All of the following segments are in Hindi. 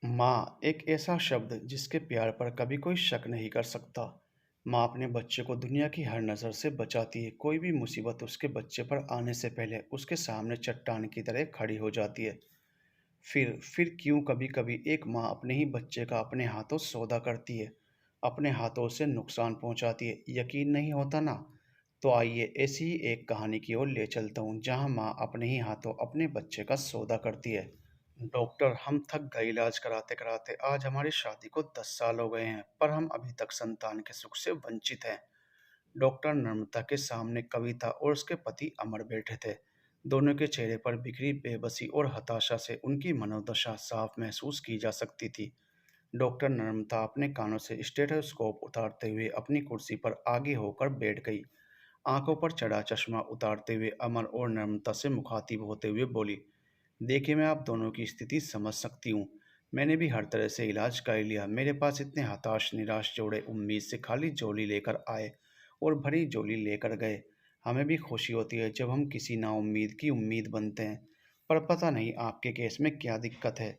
माँ एक ऐसा शब्द जिसके प्यार पर कभी कोई शक नहीं कर सकता। माँ अपने बच्चे को दुनिया की हर नज़र से बचाती है। कोई भी मुसीबत उसके बच्चे पर आने से पहले उसके सामने चट्टान की तरह खड़ी हो जाती है। फिर क्यों कभी कभी एक माँ अपने ही बच्चे का अपने हाथों सौदा करती है, अपने हाथों से नुकसान पहुंचाती है, यकीन नहीं होता ना? तो आइए ऐसी ही एक कहानी की ओर ले चलता हूँ जहाँ माँ अपने ही हाथों अपने बच्चे का सौदा करती है। डॉक्टर, हम थक गए इलाज कराते कराते। आज हमारी शादी को 10 साल हो गए हैं, पर हम अभी तक संतान के सुख से वंचित हैं। डॉक्टर नम्रता के सामने कविता और उसके पति अमर बैठे थे। दोनों के चेहरे पर बिखरी बेबसी और हताशा से उनकी मनोदशा साफ महसूस की जा सकती थी। डॉक्टर नम्रता अपने कानों से स्टेथोस्कोप उतारते हुए अपनी कुर्सी पर आगे होकर बैठ गई। आंखों पर चढ़ा चश्मा उतारते हुए अमर और नम्रता से मुखातिब होते हुए बोली, देखिए, मैं आप दोनों की स्थिति समझ सकती हूँ। मैंने भी हर तरह से इलाज कर लिया। मेरे पास इतने हताश निराश जोड़े उम्मीद से खाली झोली लेकर आए और भरी झोली लेकर गए। हमें भी खुशी होती है जब हम किसी नाउम्मीद की उम्मीद बनते हैं। पर पता नहीं आपके केस में क्या दिक्कत है।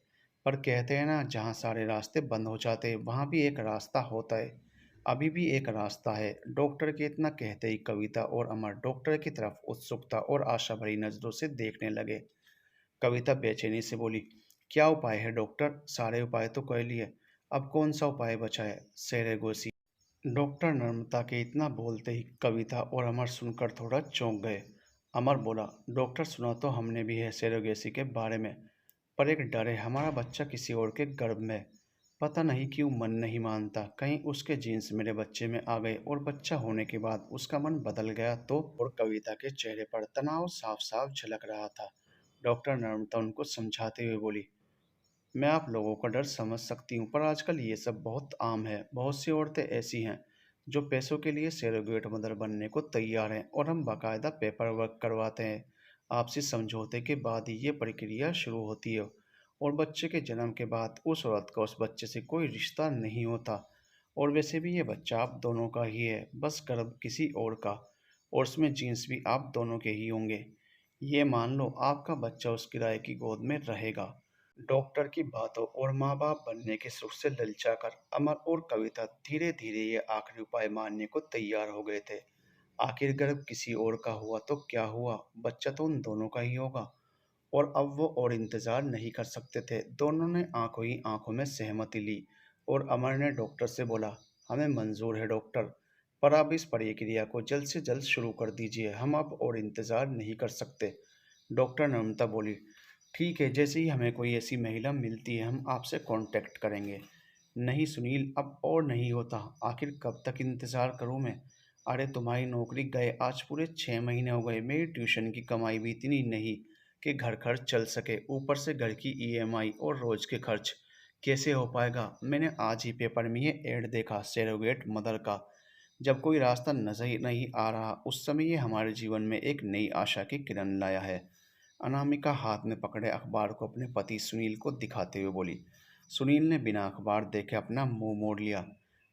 पर कहते हैं ना, जहाँ सारे रास्ते बंद हो जाते हैं वहाँ भी एक रास्ता होता है। अभी भी एक रास्ता है। डॉक्टर के इतना कहते ही कविता और अमर डॉक्टर की तरफ उत्सुकता और आशा भरी नजरों से देखने लगे। कविता बेचैनी से बोली, क्या उपाय है डॉक्टर? सारे उपाय तो कर लिए, अब कौन सा उपाय बचा है? सेरेगोसी। डॉक्टर नम्रता के इतना बोलते ही कविता और अमर सुनकर थोड़ा चौंक गए। अमर बोला, डॉक्टर, सुना तो हमने भी है सेरोगेसी के बारे में, पर एक डर है, हमारा बच्चा किसी और के गर्भ में। पता नहीं क्यों मन नहीं मानता, कहीं उसके जीन्स मेरे बच्चे में आ गए और बच्चा होने के बाद उसका मन बदल गया तो? और कविता के चेहरे पर तनाव साफ साफ झलक रहा था। डॉक्टर नम्रता उनको समझाते हुए बोली, मैं आप लोगों का डर समझ सकती हूँ, पर आजकल ये सब बहुत आम है। बहुत सी औरतें ऐसी हैं जो पैसों के लिए सरोगेट मदर बनने को तैयार हैं, और हम बाकायदा पेपर वर्क करवाते हैं। आपसी समझौते के बाद ही ये प्रक्रिया शुरू होती है, और बच्चे के जन्म के बाद उस औरत का उस बच्चे से कोई रिश्ता नहीं होता। और वैसे भी ये बच्चा आप दोनों का ही है, बस गर्भ किसी और का, और उसमें जीन्स भी आप दोनों के ही होंगे। ये मान लो आपका बच्चा उस किराए की गोद में रहेगा। डॉक्टर की बातों और माँ बाप बनने के सुख से ललचाकर अमर और कविता धीरे धीरे ये आखिरी उपाय मानने को तैयार हो गए थे। आखिर गर्भ किसी और का हुआ तो क्या हुआ, बच्चा तो उन दोनों का ही होगा। और अब वो और इंतजार नहीं कर सकते थे। दोनों ने आंखों ही आंखों में सहमति ली, और अमर ने डॉक्टर से बोला, हमें मंजूर है डॉक्टर, पर आप इस प्रक्रिया को जल्द से जल्द शुरू कर दीजिए, हम अब और इंतजार नहीं कर सकते। डॉक्टर नम्रता बोली, ठीक है, जैसे ही हमें कोई ऐसी महिला मिलती है हम आपसे कांटेक्ट करेंगे। नहीं सुनील, अब और नहीं होता। आखिर कब तक इंतज़ार करूं मैं? अरे तुम्हारी नौकरी गए आज पूरे 6 महीने हो गए। मेरी ट्यूशन की कमाई भी इतनी नहीं कि घर खर्च चल सके, ऊपर से घर की ईएमआई और रोज के खर्च। कैसे हो पाएगा? मैंने आज ही पेपर में ये ऐड देखा सरोगेट मदर का। जब कोई रास्ता नजर ही नहीं आ रहा, उस समय ये हमारे जीवन में एक नई आशा की किरण लाया है। अनामिका हाथ में पकड़े अखबार को अपने पति सुनील को दिखाते हुए बोली। सुनील ने बिना अखबार देखे अपना मुंह मोड़ लिया।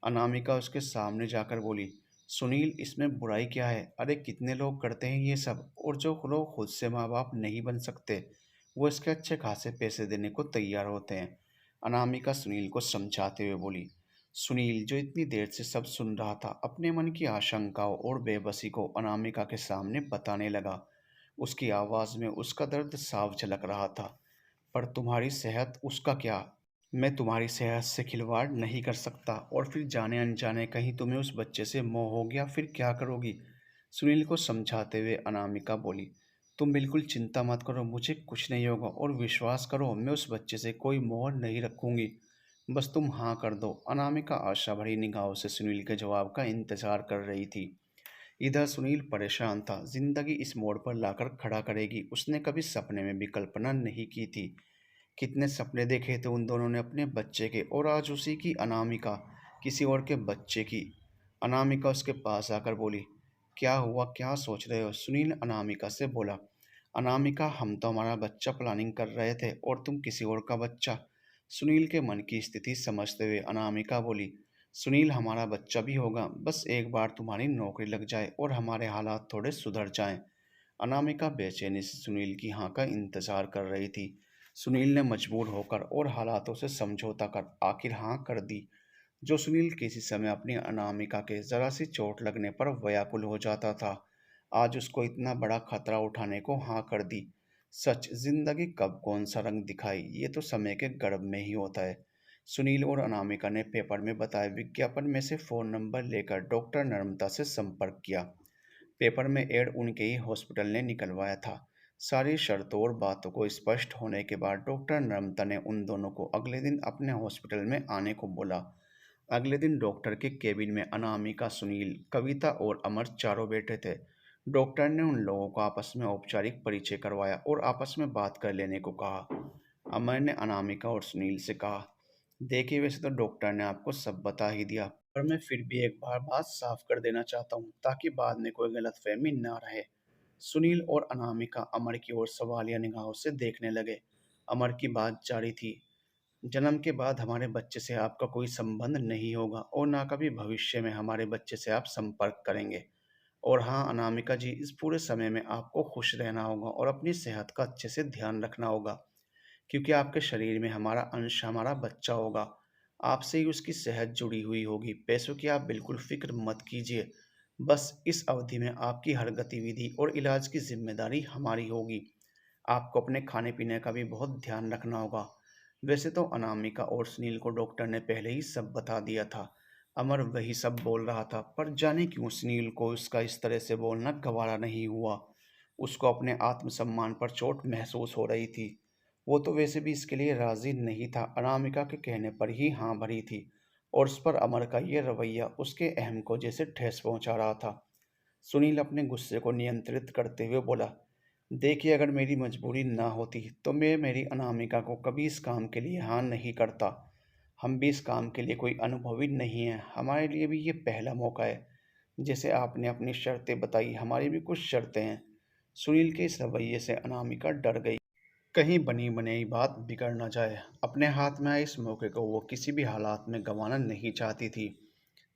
अनामिका उसके सामने जाकर बोली, सुनील, इसमें बुराई क्या है? अरे कितने लोग करते हैं ये सब, और जो लोग खुद से माँ बाप नहीं बन सकते वो इसके अच्छे खासे पैसे देने को तैयार होते हैं। अनामिका सुनील को समझाते हुए बोली। सुनील, जो इतनी देर से सब सुन रहा था, अपने मन की आशंकाओं और बेबसी को अनामिका के सामने बताने लगा। उसकी आवाज़ में उसका दर्द साफ झलक रहा था। पर तुम्हारी सेहत, उसका क्या? मैं तुम्हारी सेहत से खिलवाड़ नहीं कर सकता, और फिर जाने अनजाने कहीं तुम्हें उस बच्चे से मोह हो गया, फिर क्या करोगी? सुनील को समझाते हुए अनामिका बोली, तुम बिल्कुल चिंता मत करो, मुझे कुछ नहीं होगा, और विश्वास करो, मैं उस बच्चे से कोई मोह नहीं रखूंगी। बस तुम हाँ कर दो। अनामिका आशा भरी निगाहों से सुनील के जवाब का इंतजार कर रही थी। इधर सुनील परेशान था। जिंदगी इस मोड़ पर लाकर खड़ा करेगी, उसने कभी सपने में भी कल्पना नहीं की थी। कितने सपने देखे थे उन दोनों ने अपने बच्चे के, और आज उसी की अनामिका किसी और के बच्चे की। अनामिका उसके पास आकर बोली, क्या हुआ, क्या सोच रहे हो? सुनील अनामिका से बोला। अनामिका, हम तो हमारा बच्चा प्लानिंग कर रहे थे, और तुम किसी और का बच्चा। सुनील के मन की स्थिति समझते हुए अनामिका बोली, सुनील, हमारा बच्चा भी होगा, बस एक बार तुम्हारी नौकरी लग जाए और हमारे हालात थोड़े सुधर जाएं। अनामिका बेचैनी से सुनील की हाँ का इंतजार कर रही थी। सुनील ने मजबूर होकर और हालातों से समझौता कर आखिर हाँ कर दी। जो सुनील किसी समय अपनी अनामिका के जरा सी चोट लगने पर व्याकुल हो जाता था, आज उसको इतना बड़ा खतरा उठाने को हाँ कर दी। सच, जिंदगी कब कौन सा रंग दिखाई ये तो समय के गर्भ में ही होता है। सुनील और अनामिका ने पेपर में बताए विज्ञापन में से फोन नंबर लेकर डॉक्टर नर्मदा से संपर्क किया। पेपर में एड उनके ही हॉस्पिटल ने निकलवाया था। सारी शर्तों और बातों को स्पष्ट होने के बाद डॉक्टर नर्मदा ने उन दोनों को अगले दिन अपने हॉस्पिटल में आने को बोला। अगले दिन डॉक्टर के केबिन में अनामिका, सुनील, कविता और अमर चारों बैठे थे। डॉक्टर ने उन लोगों को आपस में औपचारिक परिचय करवाया और आपस में बात कर लेने को कहा। अमर ने अनामिका और सुनील से कहा, देखिए वैसे तो डॉक्टर ने आपको सब बता ही दिया, पर मैं फिर भी एक बार बात साफ कर देना चाहता हूँ ताकि बाद में कोई गलतफहमी ना रहे। सुनील और अनामिका अमर की ओर सवालिया निगाहों से देखने लगे। अमर की बात जारी थी, जन्म के बाद हमारे बच्चे से आपका कोई संबंध नहीं होगा और ना कभी भविष्य में हमारे बच्चे से आप संपर्क करेंगे। और हाँ अनामिका जी, इस पूरे समय में आपको खुश रहना होगा और अपनी सेहत का अच्छे से ध्यान रखना होगा, क्योंकि आपके शरीर में हमारा अंश हमारा बच्चा होगा। आपसे ही उसकी सेहत जुड़ी हुई होगी। पैसों की आप बिल्कुल फिक्र मत कीजिए। बस इस अवधि में आपकी हर गतिविधि और इलाज की जिम्मेदारी हमारी होगी। आपको अपने खाने-पीने का भी बहुत ध्यान रखना होगा। वैसे तो अनामिका और सुनील को डॉक्टर ने पहले ही सब बता दिया था। अमर वही सब बोल रहा था, पर जाने क्यों सुनील को उसका इस तरह से बोलना गवारा नहीं हुआ। उसको अपने आत्मसम्मान पर चोट महसूस हो रही थी। वो तो वैसे भी इसके लिए राजी नहीं था, अनामिका के कहने पर ही हाँ भरी थी। और उस पर अमर का ये रवैया उसके अहम को जैसे ठेस पहुंचा रहा था। सुनील अपने गुस्से को नियंत्रित करते हुए बोला, देखिए अगर मेरी मजबूरी ना होती तो मैं मेरी अनामिका को कभी इस काम के लिए हाँ नहीं करता। हम भी इस काम के लिए कोई अनुभवी नहीं हैं, हमारे लिए भी ये पहला मौका है। जैसे आपने अपनी शर्तें बताई, हमारी भी कुछ शर्तें हैं। सुनील के इस रवैये से अनामिका डर गई, कहीं बनी बनाई बात बिगड़ ना जाए। अपने हाथ में आए इस मौके को वो किसी भी हालात में गंवाना नहीं चाहती थी।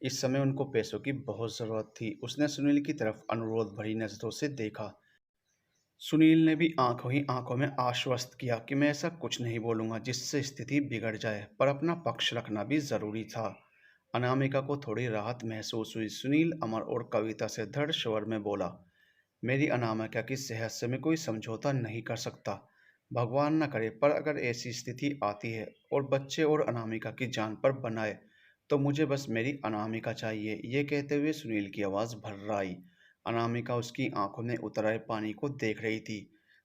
इस समय उनको पैसों की बहुत ज़रूरत थी। उसने सुनील की तरफ अनुरोध भरी नज़रों से देखा। सुनील ने भी आंखों ही आंखों में आश्वस्त किया कि मैं ऐसा कुछ नहीं बोलूंगा जिससे स्थिति बिगड़ जाए, पर अपना पक्ष रखना भी जरूरी था। अनामिका को थोड़ी राहत महसूस हुई। सुनील अमर और कविता से दृढ़ स्वर में बोला, मेरी अनामिका की सेहत से मैं कोई समझौता नहीं कर सकता। भगवान न करे, पर अगर ऐसी स्थिति आती है और बच्चे और अनामिका की जान पर बनाए, तो मुझे बस मेरी अनामिका चाहिए। ये कहते हुए सुनील की आवाज़ भर्र आई। अनामिका उसकी आंखों में उतर आए पानी को देख रही थी।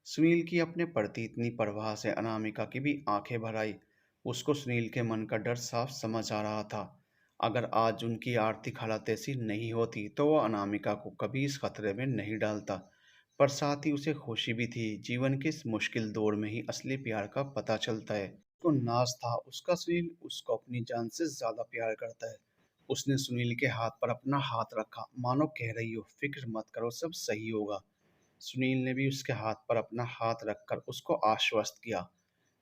सुनील की अपने प्रति इतनी परवाह से अनामिका की भी आंखें भर आई। उसको सुनील के मन का डर साफ समझ आ रहा था। अगर आज उनकी आर्थिक हालत ऐसी नहीं होती तो वह अनामिका को कभी इस खतरे में नहीं डालता। पर साथ ही उसे खुशी भी थी। जीवन के इस मुश्किल दौर में ही असली प्यार का पता चलता है। तो नाज था उसका, सुनील उसको अपनी जान से ज्यादा प्यार करता है। उसने सुनील के हाथ पर अपना हाथ रखा, मानो कह रही हो फिक्र मत करो, सब सही होगा। सुनील ने भी उसके हाथ पर अपना हाथ रखकर उसको आश्वस्त किया,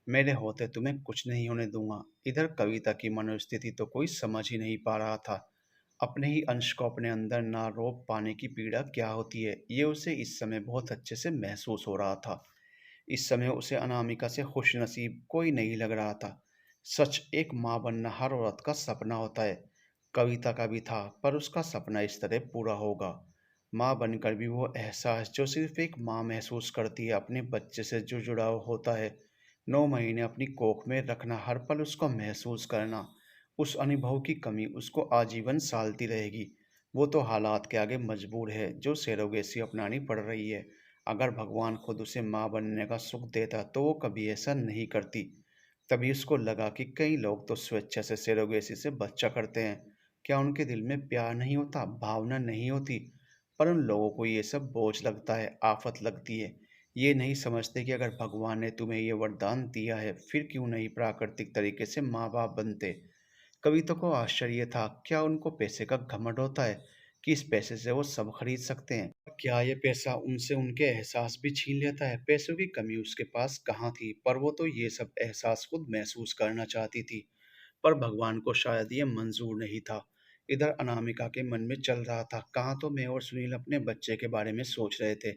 मेरे होते तुम्हें कुछ नहीं होने दूंगा। इधर कविता की मनोस्थिति तो कोई समझ ही नहीं पा रहा था। अपने ही अंश को अपने अंदर ना रोक पाने की पीड़ा क्या होती है, ये उसे इस समय बहुत अच्छे से महसूस हो रहा था। इस समय उसे अनामिका से खुशनसीब कोई नहीं लग रहा था। सच, एक माँ बनना हर औरत का सपना होता है। कविता का भी था, पर उसका सपना इस तरह पूरा होगा। माँ बनकर भी वो एहसास जो सिर्फ एक माँ महसूस करती है, अपने बच्चे से जो जुड़ाव होता है, 9 महीने अपनी कोख में रखना, हर पल उसको महसूस करना, उस अनुभव की कमी उसको आजीवन सालती रहेगी। वो तो हालात के आगे मजबूर है जो सरोगेसी अपनानी पड़ रही है। अगर भगवान खुद उसे माँ बनने का सुख देता तो वो कभी ऐसा नहीं करती। तभी उसको लगा कि कई लोग तो स्वेच्छा से सरोगेसी से बच्चा करते हैं। क्या उनके दिल में प्यार नहीं होता, भावना नहीं होती? पर उन लोगों को ये सब बोझ लगता है, आफत लगती है। ये नहीं समझते कि अगर भगवान ने तुम्हें ये वरदान दिया है, फिर क्यों नहीं प्राकृतिक तरीके से माँ बाप बनते। कविता को आश्चर्य था, क्या उनको पैसे का घमंड होता है कि इस पैसे से वो सब खरीद सकते हैं? क्या ये पैसा उनसे उनके एहसास भी छीन लेता है? पैसों की कमी उसके पास कहाँ थी, पर वो तो ये सब एहसास खुद महसूस करना चाहती थी। पर भगवान को शायद ये मंजूर नहीं था। इधर अनामिका के मन में चल रहा था, कहाँ तो मैं और सुनील अपने बच्चे के बारे में सोच रहे थे।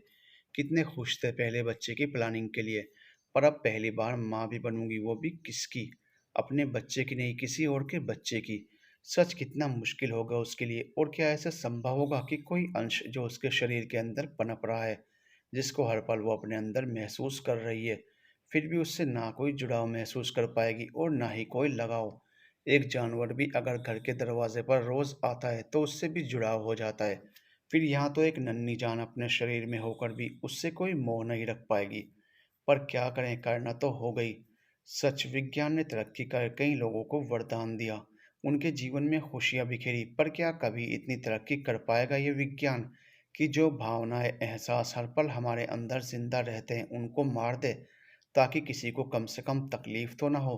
कितने खुश थे पहले बच्चे की प्लानिंग के लिए। पर अब पहली बार माँ भी बनूंगी, वो भी किसकी? अपने बच्चे की नहीं, किसी और के बच्चे की। सच कितना मुश्किल होगा उसके लिए। और क्या ऐसा संभव होगा कि कोई अंश जो उसके शरीर के अंदर पनप रहा है, जिसको हर पल वो अपने अंदर महसूस कर रही है, फिर भी उससे ना कोई जुड़ाव महसूस कर पाएगी और ना ही कोई लगाव। एक जानवर भी अगर घर के दरवाजे पर रोज आता है तो उससे भी जुड़ाव हो जाता है। फिर यहाँ तो एक नन्ही जान अपने शरीर में होकर भी उससे कोई मोह नहीं रख पाएगी। पर क्या करें, करना तो हो गई। सच विज्ञान ने तरक्की कर कई लोगों को वरदान दिया, उनके जीवन में खुशियां बिखेरी। पर क्या कभी इतनी तरक्की कर पाएगा ये विज्ञान कि जो भावनाएं एहसास हर पल हमारे अंदर जिंदा रहते हैं उनको मार दे, ताकि किसी को कम से कम तकलीफ तो ना हो?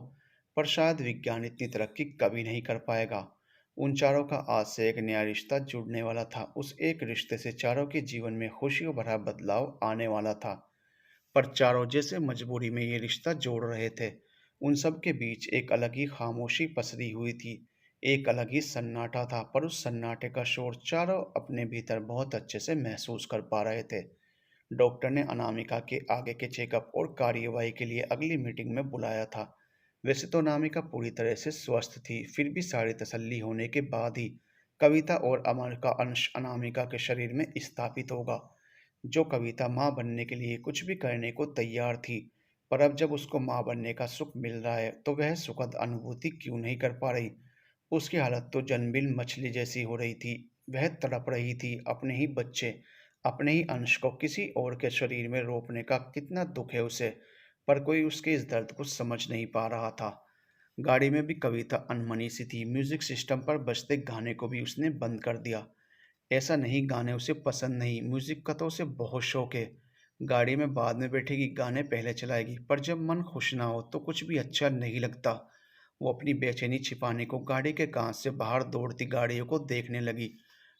पर शायद विज्ञान इतनी तरक्की कभी नहीं कर पाएगा। उन चारों का आज से एक नया रिश्ता जुड़ने वाला था। उस एक रिश्ते से चारों के जीवन में खुशियों भरा बदलाव आने वाला था। पर चारों जैसे मजबूरी में ये रिश्ता जोड़ रहे थे। उन सब के बीच एक अलग ही खामोशी पसरी हुई थी। एक अलग ही सन्नाटा था, पर उस सन्नाटे का शोर चारों अपने भीतर बहुत अच्छे से महसूस कर पा रहे थे। डॉक्टर ने अनामिका के आगे के चेकअप और कार्यवाही के लिए अगली मीटिंग में बुलाया था। वैसे तो अनामिका पूरी तरह से स्वस्थ थी, फिर भी सारी तसल्ली होने के बाद ही कविता और अमर का अंश अनामिका के शरीर में स्थापित होगा। जो कविता माँ बनने के लिए कुछ भी करने को तैयार थी, पर अब जब उसको माँ बनने का सुख मिल रहा है तो वह सुखद अनुभूति क्यों नहीं कर पा रही? उसकी हालत तो जन्मबिन मछली जैसी हो रही थी। वह तड़प रही थी अपने ही बच्चे, अपने ही अंश को किसी और के शरीर में रोपने का। कितना दुख है उसे, पर कोई उसके इस दर्द को समझ नहीं पा रहा था। गाड़ी में भी कविता अनमनी सी थी। म्यूजिक सिस्टम पर बजते गाने को भी उसने बंद कर दिया। ऐसा नहीं, गाने उसे पसंद नहीं, म्यूजिक का तो उसे बहुत शौक है। गाड़ी में बाद में बैठेगी, गाने पहले चलाएगी, पर जब मन खुश ना हो तो कुछ भी अच्छा नहीं लगता। वो अपनी बेचैनी छिपाने को गाड़ी के कांच से बाहर दौड़ती गाड़ियों को देखने लगी,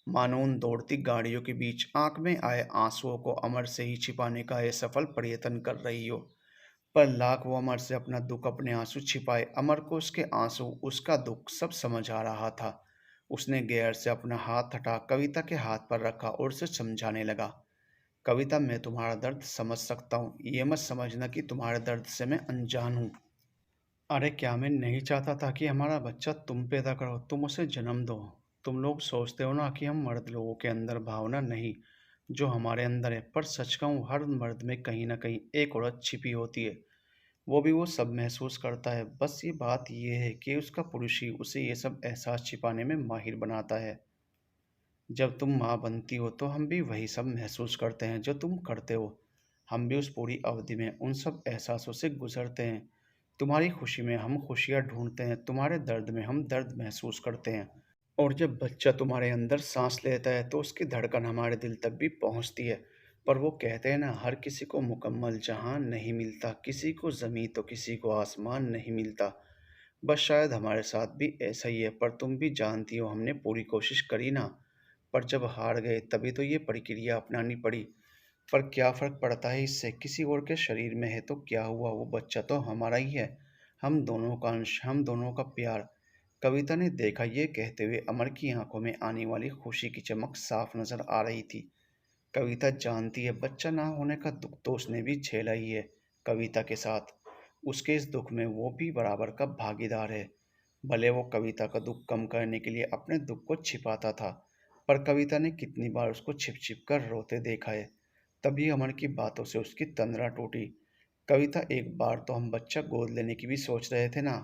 मानो उन दौड़ती गाड़ियों के बीच आंख में आए आंसुओं को अमर से ही छिपाने का असफल प्रयत्न कर रही हो। पर लाख वो अमर से अपना दुख, अपने आंसू छिपाए, अमर को उसके आंसू, उसका दुख सब समझ आ रहा था। उसने गैर से अपना हाथ हटा कविता के हाथ पर रखा और उसे समझाने लगा। कविता, मैं तुम्हारा दर्द समझ सकता हूँ, ये मत समझना कि तुम्हारे दर्द से मैं अनजान हूँ। अरे क्या मैं नहीं चाहता था कि हमारा बच्चा तुम पैदा करो, तुम उसे जन्म दो? तुम लोग सोचते हो ना कि हम मर्द लोगों के अंदर भावना नहीं, जो हमारे अंदर है। पर सच कहूँ, हर मर्द में कहीं ना कहीं एक औरत छिपी होती है। वो भी वो सब महसूस करता है। बस ये बात ये है कि उसका पुरुष ही उसे ये सब एहसास छिपाने में माहिर बनाता है। जब तुम माँ बनती हो तो हम भी वही सब महसूस करते हैं जो तुम करते हो। हम भी उस पूरी अवधि में उन सब एहसासों से गुजरते हैं। तुम्हारी खुशी में हम खुशियाँ ढूंढते हैं, तुम्हारे दर्द में हम दर्द महसूस करते हैं। और जब बच्चा तुम्हारे अंदर सांस लेता है तो उसकी धड़कन हमारे दिल तक भी पहुंचती है। पर वो कहते हैं ना, हर किसी को मुकम्मल जहां नहीं मिलता, किसी को ज़मीं तो किसी को आसमान नहीं मिलता। बस शायद हमारे साथ भी ऐसा ही है। पर तुम भी जानती हो, हमने पूरी कोशिश करी ना। पर जब हार गए तभी तो ये प्रक्रिया अपनानी पड़ी। पर क्या फ़र्क पड़ता है इससे? किसी और के शरीर में है तो क्या हुआ, वो बच्चा तो हमारा ही है। हम दोनों का अंश, हम दोनों का प्यार। कविता ने देखा। ये कहते हुए अमर की आंखों में आने वाली खुशी की चमक साफ नजर आ रही थी। कविता जानती है, बच्चा ना होने का दुख तो उसने भी झेला ही है। कविता के साथ उसके इस दुख में वो भी बराबर का भागीदार है। भले वो कविता का दुख कम करने के लिए अपने दुख को छिपाता था, पर कविता ने कितनी बार उसको छिप छिप कर रोते देखा है। तभी अमर की बातों से उसकी तंद्रा टूटी। कविता, एक बार तो हम बच्चा गोद लेने की भी सोच रहे थे ना,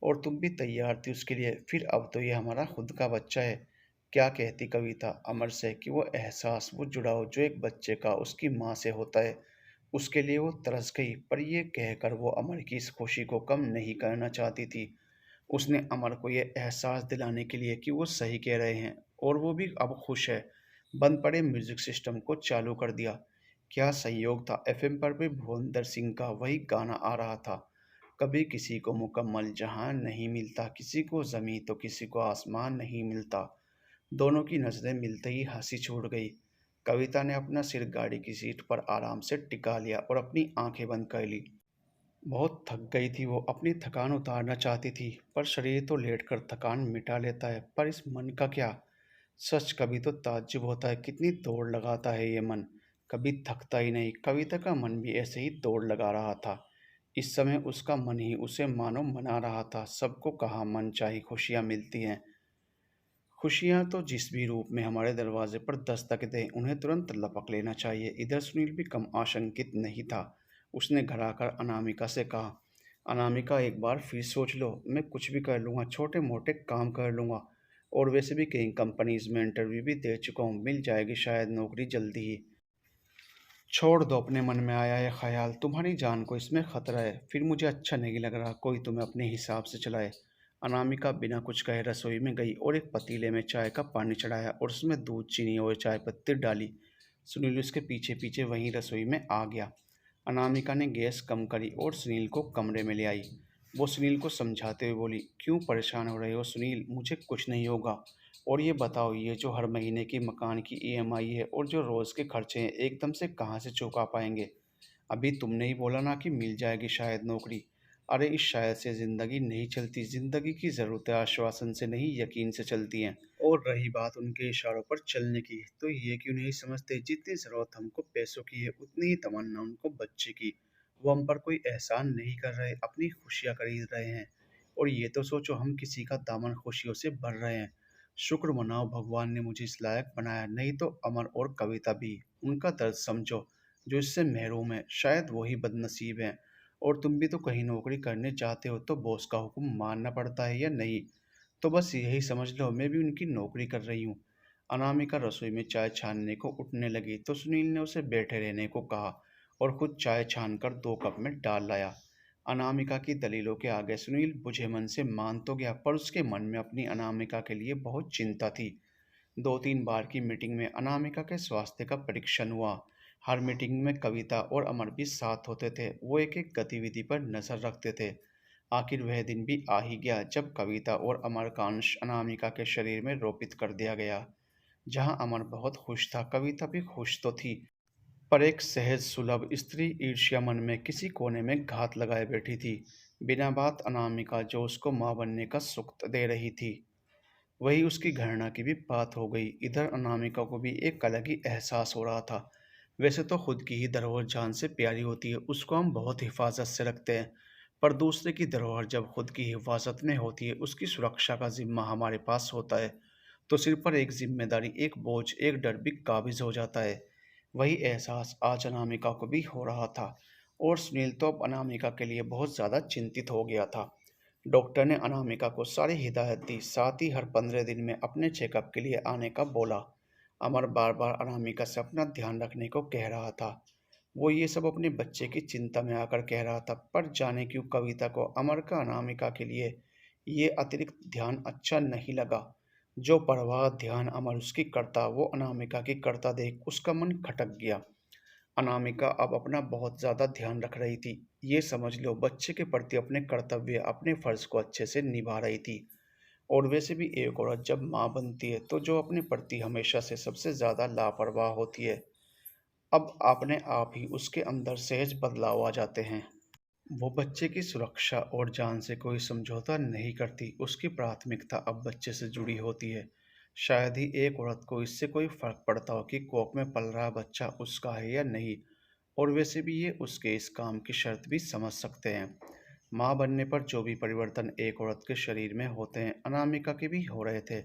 और तुम भी तैयार थी उसके लिए। फिर अब तो ये हमारा खुद का बच्चा है। क्या कहती कविता अमर से कि वो एहसास, वो जुड़ाव जो एक बच्चे का उसकी माँ से होता है, उसके लिए वो तरस गई। पर ये कहकर वो अमर की इस खुशी को कम नहीं करना चाहती थी। उसने अमर को ये एहसास दिलाने के लिए कि वो सही कह रहे हैं और वो भी अब खुश है, बंद पड़े म्यूजिक सिस्टम को चालू कर दिया। क्या संयोग था, एफएम पर भी भुवंदर सिंह का वही गाना आ रहा था। कभी किसी को मुकम्मल जहां नहीं मिलता, किसी को ज़मीं तो किसी को आसमान नहीं मिलता। दोनों की नज़रें मिलते ही हंसी छूट गई। कविता ने अपना सिर गाड़ी की सीट पर आराम से टिका लिया और अपनी आंखें बंद कर ली। बहुत थक गई थी वो, अपनी थकान उतारना चाहती थी। पर शरीर तो लेटकर थकान मिटा लेता है, पर इस मन का क्या? सच कभी तो ताज्जुब होता है, कितनी दौड़ लगाता है ये मन, कभी थकता ही नहीं। कविता का मन भी ऐसे ही दौड़ लगा रहा था। इस समय उसका मन ही उसे मानो मना रहा था। सबको कहाँ मनचाही खुशियाँ मिलती हैं। खुशियाँ तो जिस भी रूप में हमारे दरवाजे पर दस्तक दें, उन्हें तुरंत लपक लेना चाहिए। इधर सुनील भी कम आशंकित नहीं था। उसने घर आकर अनामिका से कहा, अनामिका एक बार फिर सोच लो, मैं कुछ भी कर लूँगा, छोटे मोटे काम कर लूँगा। और वैसे भी कई कंपनीज में इंटरव्यू भी दे चुका हूँ, मिल जाएगी शायद नौकरी जल्दी ही। छोड़ दो अपने मन में आया ये ख्याल, तुम्हारी जान को इसमें खतरा है। फिर मुझे अच्छा नहीं लग रहा कोई तुम्हें अपने हिसाब से चलाए। अनामिका बिना कुछ कहे रसोई में गई और एक पतीले में चाय का पानी चढ़ाया और उसमें दूध, चीनी और चाय पत्ती डाली। सुनील उसके पीछे पीछे वहीं रसोई में आ गया। अनामिका ने गैस कम करी और सुनील को कमरे में ले आई। वो सुनील को समझाते हुए बोली, क्यों परेशान हो रहे हो सुनील, मुझे कुछ नहीं होगा। और ये बताओ, ये जो हर महीने की मकान की ईएमआई है और जो रोज़ के खर्चे हैं, एकदम से कहाँ से चुका पाएंगे। अभी तुमने ही बोला ना कि मिल जाएगी शायद नौकरी। अरे इस शायद से ज़िंदगी नहीं चलती। ज़िंदगी की ज़रूरतें आश्वासन से नहीं, यकीन से चलती हैं। और रही बात उनके इशारों पर चलने की, तो ये क्यों नहीं समझते, जितनी ज़रूरत हमको पैसों की है उतनी ही तमन्ना उनको बच्चे की। वो हम पर कोई एहसान नहीं कर रहे, अपनी खुशियाँ खरीद रहे हैं। और ये तो सोचो, हम किसी का दामन खुशियों से भर रहे हैं। शुक्र मनाओ भगवान ने मुझे इस लायक बनाया, नहीं तो अमर और कविता भी, उनका दर्द समझो, जो इससे महरूम है, शायद वही बदनसीब हैं। और तुम भी तो कहीं नौकरी करने चाहते हो, तो बॉस का हुक्म मानना पड़ता है या नहीं। तो बस यही समझ लो, मैं भी उनकी नौकरी कर रही हूँ। अनामिका रसोई में चाय छानने को उठने लगी तो सुनील ने उसे बैठे रहने को कहा और खुद चाय छानकर 2 कप में डाल लाया। अनामिका की दलीलों के आगे सुनील बुझे मन से मान तो गया, पर उसके मन में अपनी अनामिका के लिए बहुत चिंता थी। 2-3 बार की मीटिंग में अनामिका के स्वास्थ्य का परीक्षण हुआ। हर मीटिंग में कविता और अमर भी साथ होते थे। वो एक एक गतिविधि पर नजर रखते थे। आखिर वह दिन भी आ ही गया जब कविता और अमर का अंश अनामिका के शरीर में रोपित कर दिया गया। जहां अमर बहुत खुश था, कविता भी खुश तो थी, पर एक सहज सुलभ स्त्री ईर्ष्या मन में किसी कोने में घात लगाए बैठी थी। बिना बात अनामिका जो उसको माँ बनने का सुख दे रही थी, वही उसकी घृणा की भी बात हो गई। इधर अनामिका को भी एक अलग ही एहसास हो रहा था। वैसे तो खुद की ही धरोहर जान से प्यारी होती है, उसको हम बहुत हिफाजत से रखते हैं। पर दूसरे की धरोहर जब खुद की हिफाजत में होती है, उसकी सुरक्षा का जिम्मा हमारे पास होता है, तो सिर पर एक जिम्मेदारी, एक बोझ, एक डर भी काबिज हो जाता है। वही एहसास आज अनामिका को भी हो रहा था। और सुनील तो अब अनामिका के लिए बहुत ज़्यादा चिंतित हो गया था। डॉक्टर ने अनामिका को सारी हिदायत दी, साथ ही हर 15 दिन में अपने चेकअप के लिए आने का बोला। अमर बार बार अनामिका से अपना ध्यान रखने को कह रहा था। वो ये सब अपने बच्चे की चिंता में आकर कह रहा था, पर जाने क्यों कविता को अमर का अनामिका के लिए ये अतिरिक्त ध्यान अच्छा नहीं लगा। जो परवाह ध्यान अमर उसकी करता, वो अनामिका की करता देख उसका मन खटक गया। अनामिका अब अपना बहुत ज़्यादा ध्यान रख रही थी। ये समझ लो, बच्चे के प्रति अपने कर्तव्य, अपने फर्ज को अच्छे से निभा रही थी। और वैसे भी एक औरत जब माँ बनती है, तो जो अपने प्रति हमेशा से सबसे ज़्यादा लापरवाह होती है, अब अपने आप ही उसके अंदर सहज बदलाव आ जाते हैं। वो बच्चे की सुरक्षा और जान से कोई समझौता नहीं करती। उसकी प्राथमिकता अब बच्चे से जुड़ी होती है। शायद ही एक औरत को इससे कोई फर्क पड़ता हो कि कोख में पल रहा बच्चा उसका है या नहीं। और वैसे भी ये उसके इस काम की शर्त भी समझ सकते हैं। माँ बनने पर जो भी परिवर्तन एक औरत के शरीर में होते हैं, अनामिका के भी हो रहे थे।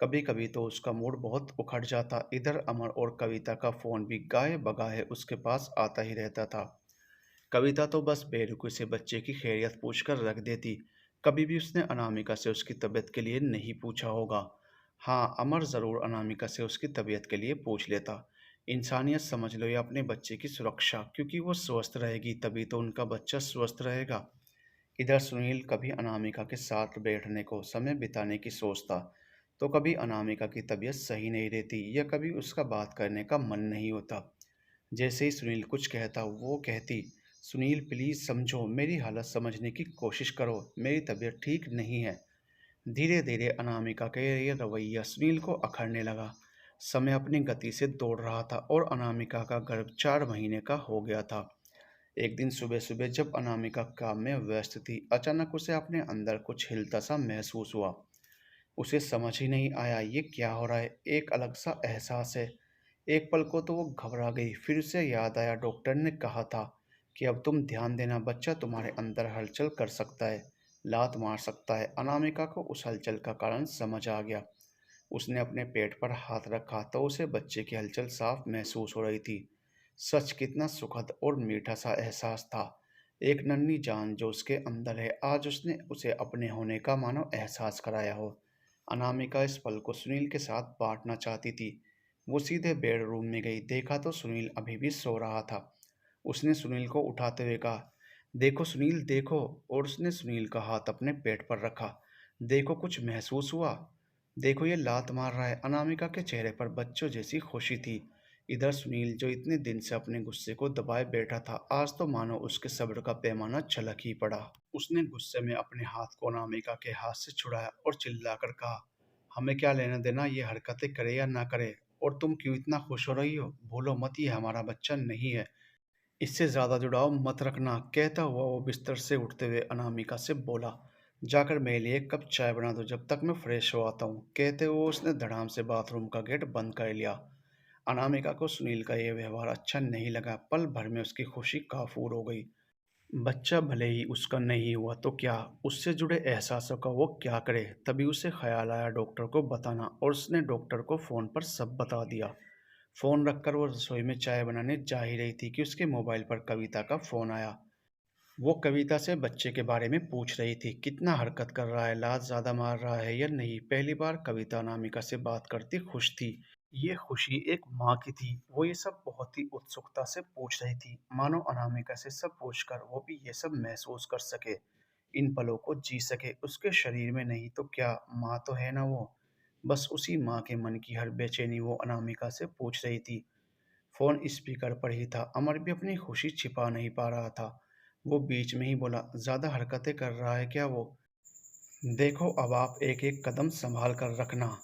कभी कभी तो उसका मूड बहुत उखड़ जाता। इधर अमर और कविता का फोन भी गाये बगाए उसके पास आता ही रहता था। कविता तो बस बेरुखी से बच्चे की खैरियत पूछकर रख देती। कभी भी उसने अनामिका से उसकी तबीयत के लिए नहीं पूछा होगा। हाँ, अमर ज़रूर अनामिका से उसकी तबीयत के लिए पूछ लेता। इंसानियत समझ लो, या अपने बच्चे की सुरक्षा, क्योंकि वो स्वस्थ रहेगी तभी तो उनका बच्चा स्वस्थ रहेगा। इधर सुनील कभी अनामिका के साथ बैठने को, समय बिताने की सोचता, तो कभी अनामिका की तबीयत सही नहीं रहती या कभी उसका बात करने का मन नहीं होता। जैसे ही सुनील कुछ कहता, वो कहती, सुनील प्लीज़ समझो, मेरी हालत समझने की कोशिश करो, मेरी तबीयत ठीक नहीं है। धीरे धीरे अनामिका का ये रवैया सुनील को अखरने लगा। समय अपनी गति से दौड़ रहा था और अनामिका का गर्भ 4 महीने का हो गया था। एक दिन सुबह सुबह जब अनामिका काम में व्यस्त थी, अचानक उसे अपने अंदर कुछ हिलता सा महसूस हुआ। उसे समझ ही नहीं आया ये क्या हो रहा है। एक अलग सा एहसास है। एक पल को तो वो घबरा गई, फिर उसे याद आया डॉक्टर ने कहा था कि अब तुम ध्यान देना, बच्चा तुम्हारे अंदर हलचल कर सकता है, लात मार सकता है। अनामिका को उस हलचल का कारण समझ आ गया। उसने अपने पेट पर हाथ रखा तो उसे बच्चे की हलचल साफ महसूस हो रही थी। सच कितना सुखद और मीठा सा एहसास था। एक नन्ही जान जो उसके अंदर है, आज उसने उसे अपने होने का मानो एहसास कराया हो। अनामिका इस पल को सुनील के साथ बांटना चाहती थी। वो सीधे बेडरूम में गई, देखा तो सुनील अभी भी सो रहा था। उसने सुनील को उठाते हुए कहा, देखो सुनील देखो। और उसने सुनील का हाथ अपने पेट पर रखा। देखो, कुछ महसूस हुआ? देखो, ये लात मार रहा है। अनामिका के चेहरे पर बच्चों जैसी खुशी थी। इधर सुनील, जो इतने दिन से अपने गुस्से को दबाए बैठा था, आज तो मानो उसके सब्र का पैमाना छलक ही पड़ा। उसने गुस्से में अपने हाथ को अनामिका के हाथ से छुड़ाया और चिल्लाकर कहा, हमें क्या लेना देना ये हरकतें करे या ना करे, और तुम क्यों इतना खुश हो रही हो? भूलो मत, ये हमारा बच्चा नहीं है। इससे ज्यादा जुड़ाव मत रखना। कहता हुआ वो बिस्तर से उठते हुए अनामिका से बोला, जाकर मेरे लिए एक कप चाय बना दो, जब तक मैं फ्रेश हो आता हूँ। कहते हुए उसने धड़ाम से बाथरूम का गेट बंद कर लिया। अनामिका को सुनील का यह व्यवहार अच्छा नहीं लगा। पल भर में उसकी खुशी काफूर हो गई। बच्चा भले ही उसका नहीं हुआ तो क्या, उससे जुड़े एहसासों का वो क्या करे। तभी उसे ख्याल आया डॉक्टर को बताना, और उसने डॉक्टर को फ़ोन पर सब बता दिया। फ़ोन रखकर वो रसोई में चाय बनाने जा ही रही थी कि उसके मोबाइल पर कविता का फ़ोन आया। वो कविता से बच्चे के बारे में पूछ रही थी, कितना हरकत कर रहा है, लात ज़्यादा मार रहा है या नहीं। पहली बार कविता अनामिका से बात करती खुश थी। ये खुशी एक माँ की थी। वो ये सब बहुत ही उत्सुकता से पूछ रही थी, मानो अनामिका से सब पूछकर वो भी ये सब महसूस कर सके, इन पलों को जी सके। उसके शरीर में नहीं तो क्या, माँ तो है ना वो। बस उसी माँ के मन की हर बेचैनी वो अनामिका से पूछ रही थी। फोन स्पीकर पर ही था। अमर भी अपनी खुशी छिपा नहीं पा रहा था। वो बीच में ही बोला, ज्यादा हरकतें कर रहा है क्या वो? देखो, अब आप एक एक कदम संभाल कर रखना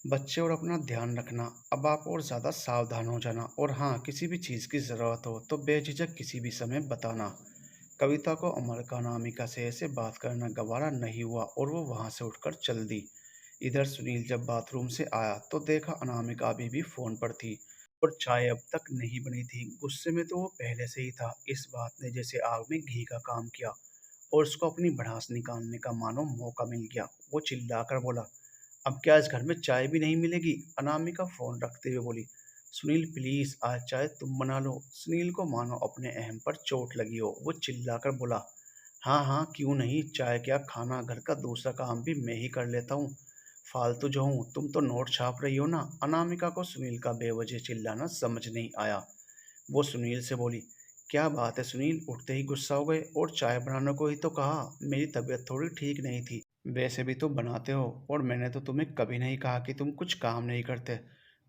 बच्चे, और अपना ध्यान रखना। अब आप और ज़्यादा सावधान हो जाना, और हाँ, किसी भी चीज़ की ज़रूरत हो तो बेझिझक किसी भी समय बताना। कविता को अमर का अनामिका से ऐसे बात करना गवारा नहीं हुआ, और वो वहाँ से उठकर चल दी। इधर सुनील जब बाथरूम से आया तो देखा अनामिका अभी भी फ़ोन पर थी, और चाय अब तक नहीं बनी थी। गुस्से में तो वो पहले से ही था। इस बात ने जैसे आग में घी का काम किया, और उसको अपनी भड़ास निकालने का मानो मौका मिल गया। वो चिल्लाकर बोला, अब क्या इस घर में चाय भी नहीं मिलेगी? अनामिका फोन रखते हुए बोली, सुनील प्लीज, आज चाय तुम बना लो। सुनील को मानो अपने अहम पर चोट लगी हो। वो चिल्लाकर बोला, हाँ हाँ क्यों नहीं, चाय क्या खाना, घर का दूसरा काम भी मैं ही कर लेता हूँ। फालतू जो हूँ, तुम तो नोट छाप रही हो ना। अनामिका को सुनील का बेवजह चिल्लाना समझ नहीं आया। वो सुनील से बोली, क्या बात है सुनील, उठते ही गुस्सा हो गए? और चाय बनाने को ही तो कहा, मेरी तबीयत थोड़ी ठीक नहीं थी। वैसे भी तो बनाते हो, और मैंने तो तुम्हें कभी नहीं कहा कि तुम कुछ काम नहीं करते।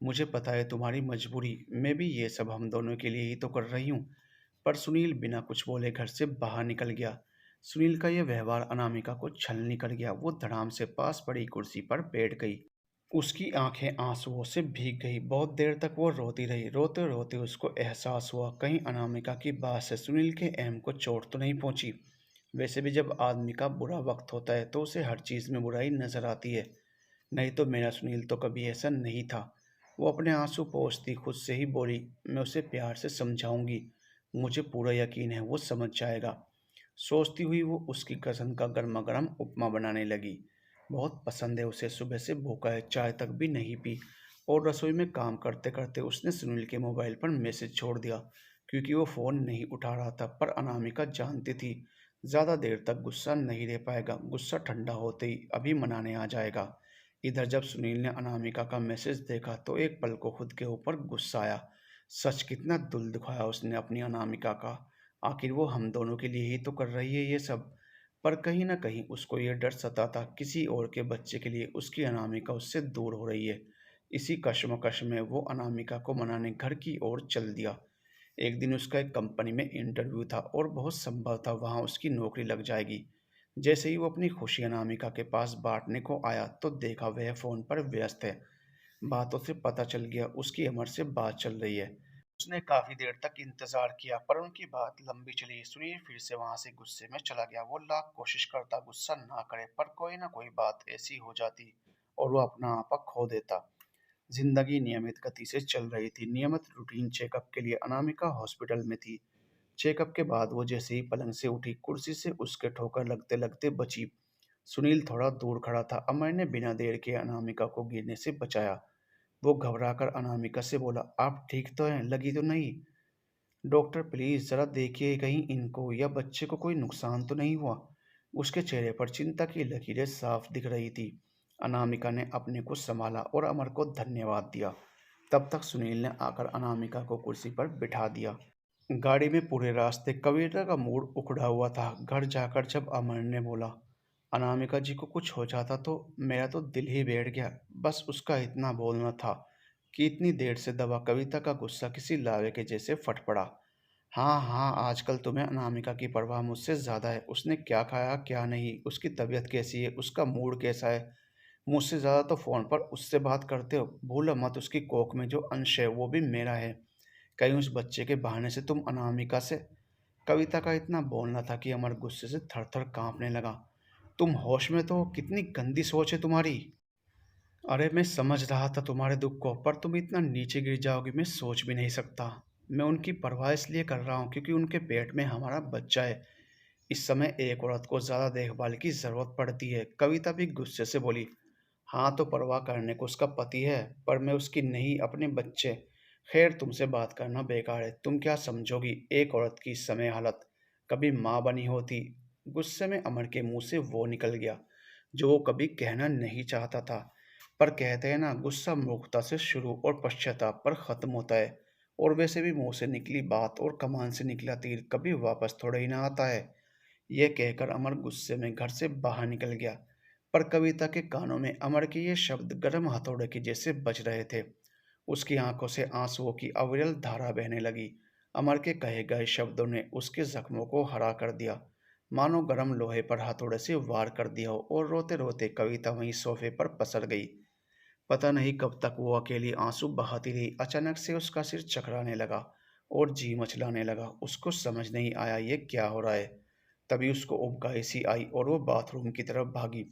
मुझे पता है तुम्हारी मजबूरी, मैं भी ये सब हम दोनों के लिए ही तो कर रही हूँ। पर सुनील बिना कुछ बोले घर से बाहर निकल गया। सुनील का यह व्यवहार अनामिका को छलनी कर गया। वो धड़ाम से पास पड़ी कुर्सी पर बैठ गई। उसकी आंखें आंसुओं से भीग गई। बहुत देर तक वो रोती रही। रोते रोते उसको एहसास हुआ, कहीं अनामिका की बात से सुनील के अहम को चोट तो नहीं पहुंची। वैसे भी जब आदमी का बुरा वक्त होता है तो उसे हर चीज़ में बुराई नजर आती है। नहीं तो मेरा सुनील तो कभी ऐसा नहीं था। वो अपने आंसू पोंछती खुद से ही बोली, मैं उसे प्यार से समझाऊंगी। मुझे पूरा यकीन है वो समझ जाएगा। सोचती हुई वो उसकी पसंद का गर्मा गर्म उपमा बनाने लगी। बहुत पसंद है उसे, सुबह से भूखा है, चाय तक भी नहीं पी। और रसोई में काम करते करते उसने सुनील के मोबाइल पर मैसेज छोड़ दिया, क्योंकि वो फ़ोन नहीं उठा रहा था। पर अनामिका जानती थी, ज़्यादा देर तक गुस्सा नहीं रह पाएगा। गुस्सा ठंडा होते ही अभी मनाने आ जाएगा। इधर जब सुनील ने अनामिका का मैसेज देखा तो एक पल को खुद के ऊपर गुस्सा आया। सच कितना दिल दुखाया उसने अपनी अनामिका का। आखिर वो हम दोनों के लिए ही तो कर रही है ये सब। पर कहीं ना कहीं उसको ये डर सताता, किसी और के बच्चे के लिए उसकी अनामिका उससे दूर हो रही है। इसी कश्मकश में वो अनामिका को मनाने घर की ओर चल दिया। एक दिन उसका एक कंपनी में इंटरव्यू था, और बहुत संभव था वहाँ उसकी नौकरी लग जाएगी। जैसे ही वो अपनी खुशी अनामिका के पास बांटने को आया तो देखा वह फ़ोन पर व्यस्त है। बातों से पता चल गया उसकी अमर से बात चल रही है। उसने काफी देर तक इंतजार किया, पर उनकी बात लंबी चली। सुनील फिर से वहां से गुस्से में चला गया। वो लाख कोशिश करता गुस्सा ना करे, पर कोई ना कोई बात ऐसी हो जाती और वो अपना आपा खो देता। जिंदगी नियमित गति से चल रही थी। नियमित रूटीन चेकअप के लिए अनामिका हॉस्पिटल में थी। चेकअप के बाद वो जैसे ही पलंग से उठी, कुर्सी से उसके ठोकर लगते लगते बची। सुनील थोड़ा दूर खड़ा था। अमर ने बिना देर के अनामिका को गिरने से बचाया। वो घबराकर अनामिका से बोला, आप ठीक तो हैं? लगी तो नहीं? डॉक्टर प्लीज जरा देखिए कहीं इनको या बच्चे को कोई नुकसान तो नहीं हुआ। उसके चेहरे पर चिंता की लकीरें साफ दिख रही थी। अनामिका ने अपने को संभाला और अमर को धन्यवाद दिया। तब तक सुनील ने आकर अनामिका को कुर्सी पर बिठा दिया। गाड़ी में पूरे रास्ते कविता का मूड उखड़ा हुआ था। घर जाकर जब अमर ने बोला, अनामिका जी को कुछ हो जाता तो मेरा तो दिल ही बैठ गया। बस उसका इतना बोलना था कि इतनी देर से दबा कविता का गुस्सा किसी लावे के जैसे फट पड़ा। हाँ हाँ, आजकल तुम्हें अनामिका की परवाह मुझसे ज़्यादा है। उसने क्या खाया क्या नहीं, उसकी तबीयत कैसी है, उसका मूड कैसा है। मुझसे ज़्यादा तो फ़ोन पर उससे बात करते हो। भूलो मत उसकी कोख में जो अंश है वो भी मेरा है। कहीं उस बच्चे के बहाने से तुम अनामिका से। कविता का इतना बोलना था कि अमर गुस्से से थर थर कांपने लगा। तुम होश में तो हो? कितनी गंदी सोच है तुम्हारी। अरे मैं समझ रहा था तुम्हारे दुख को, पर तुम इतना नीचे गिर जाओगी मैं सोच भी नहीं सकता। मैं उनकी परवाह इसलिए कर रहा हूँ क्योंकि उनके पेट में हमारा बच्चा है। इस समय एक औरत को ज़्यादा देखभाल की ज़रूरत पड़ती है। कविता भी गुस्से से बोली, हाँ तो परवाह करने को उसका पति है, पर मैं उसकी नहीं, अपने बच्चे। खैर तुमसे बात करना बेकार है। तुम क्या समझोगी एक औरत की इस समय हालत? कभी माँ बनी होती। गुस्से में अमर के मुंह से वो निकल गया जो वो कभी कहना नहीं चाहता था। पर कहते हैं ना, गुस्सा मूर्खता से शुरू और पश्चाताप पर खत्म होता है। और वैसे भी मुंह से निकली बात और कमान से निकला तीर कभी वापस थोड़ा ही ना आता है। यह कहकर अमर गुस्से में घर से बाहर निकल गया। पर कविता के कानों में अमर के ये शब्द गर्म हथौड़े के जैसे बज रहे थे। उसकी आंखों से आंसुओं की अविरल धारा बहने लगी। अमर के कहे गए शब्दों ने उसके जख्मों को हरा कर दिया, मानो गर्म लोहे पर हथौड़े से वार कर दिया हो। और रोते रोते कविता वहीं सोफे पर पसर गई। पता नहीं कब तक वो अकेली आंसू बहाती रही। अचानक से उसका सिर चकराने लगा और जी मचलाने लगा। उसको समझ नहीं आया ये क्या हो रहा है। तभी उसको उबकाई सी आई और वो बाथरूम की तरफ भागी।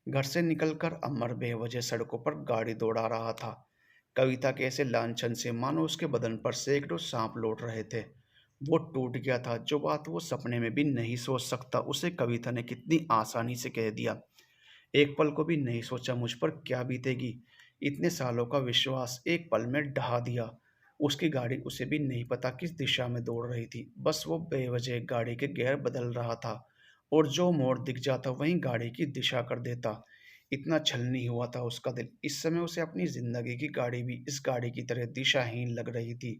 घर से निकलकर अमर बेवजह सड़कों पर गाड़ी दौड़ा रहा था। कविता के ऐसे लांछन से मानो उसके बदन पर सैकड़ों सांप लौट रहे थे। वो टूट गया था। जो बात वो सपने में भी नहीं सोच सकता उसे कविता ने कितनी आसानी से कह दिया। एक पल को भी नहीं सोचा मुझ पर क्या बीतेगी। इतने सालों का विश्वास एक पल में ढहा दिया। उसकी गाड़ी उसे भी नहीं पता किस दिशा में दौड़ रही थी। बस वो बेवजह गाड़ी के गियर बदल रहा था और जो मोड़ दिख जाता वहीं गाड़ी की दिशा कर देता। इतना छलनी हुआ था उसका दिल। इस समय उसे अपनी जिंदगी की गाड़ी भी इस गाड़ी की तरह दिशाहीन लग रही थी।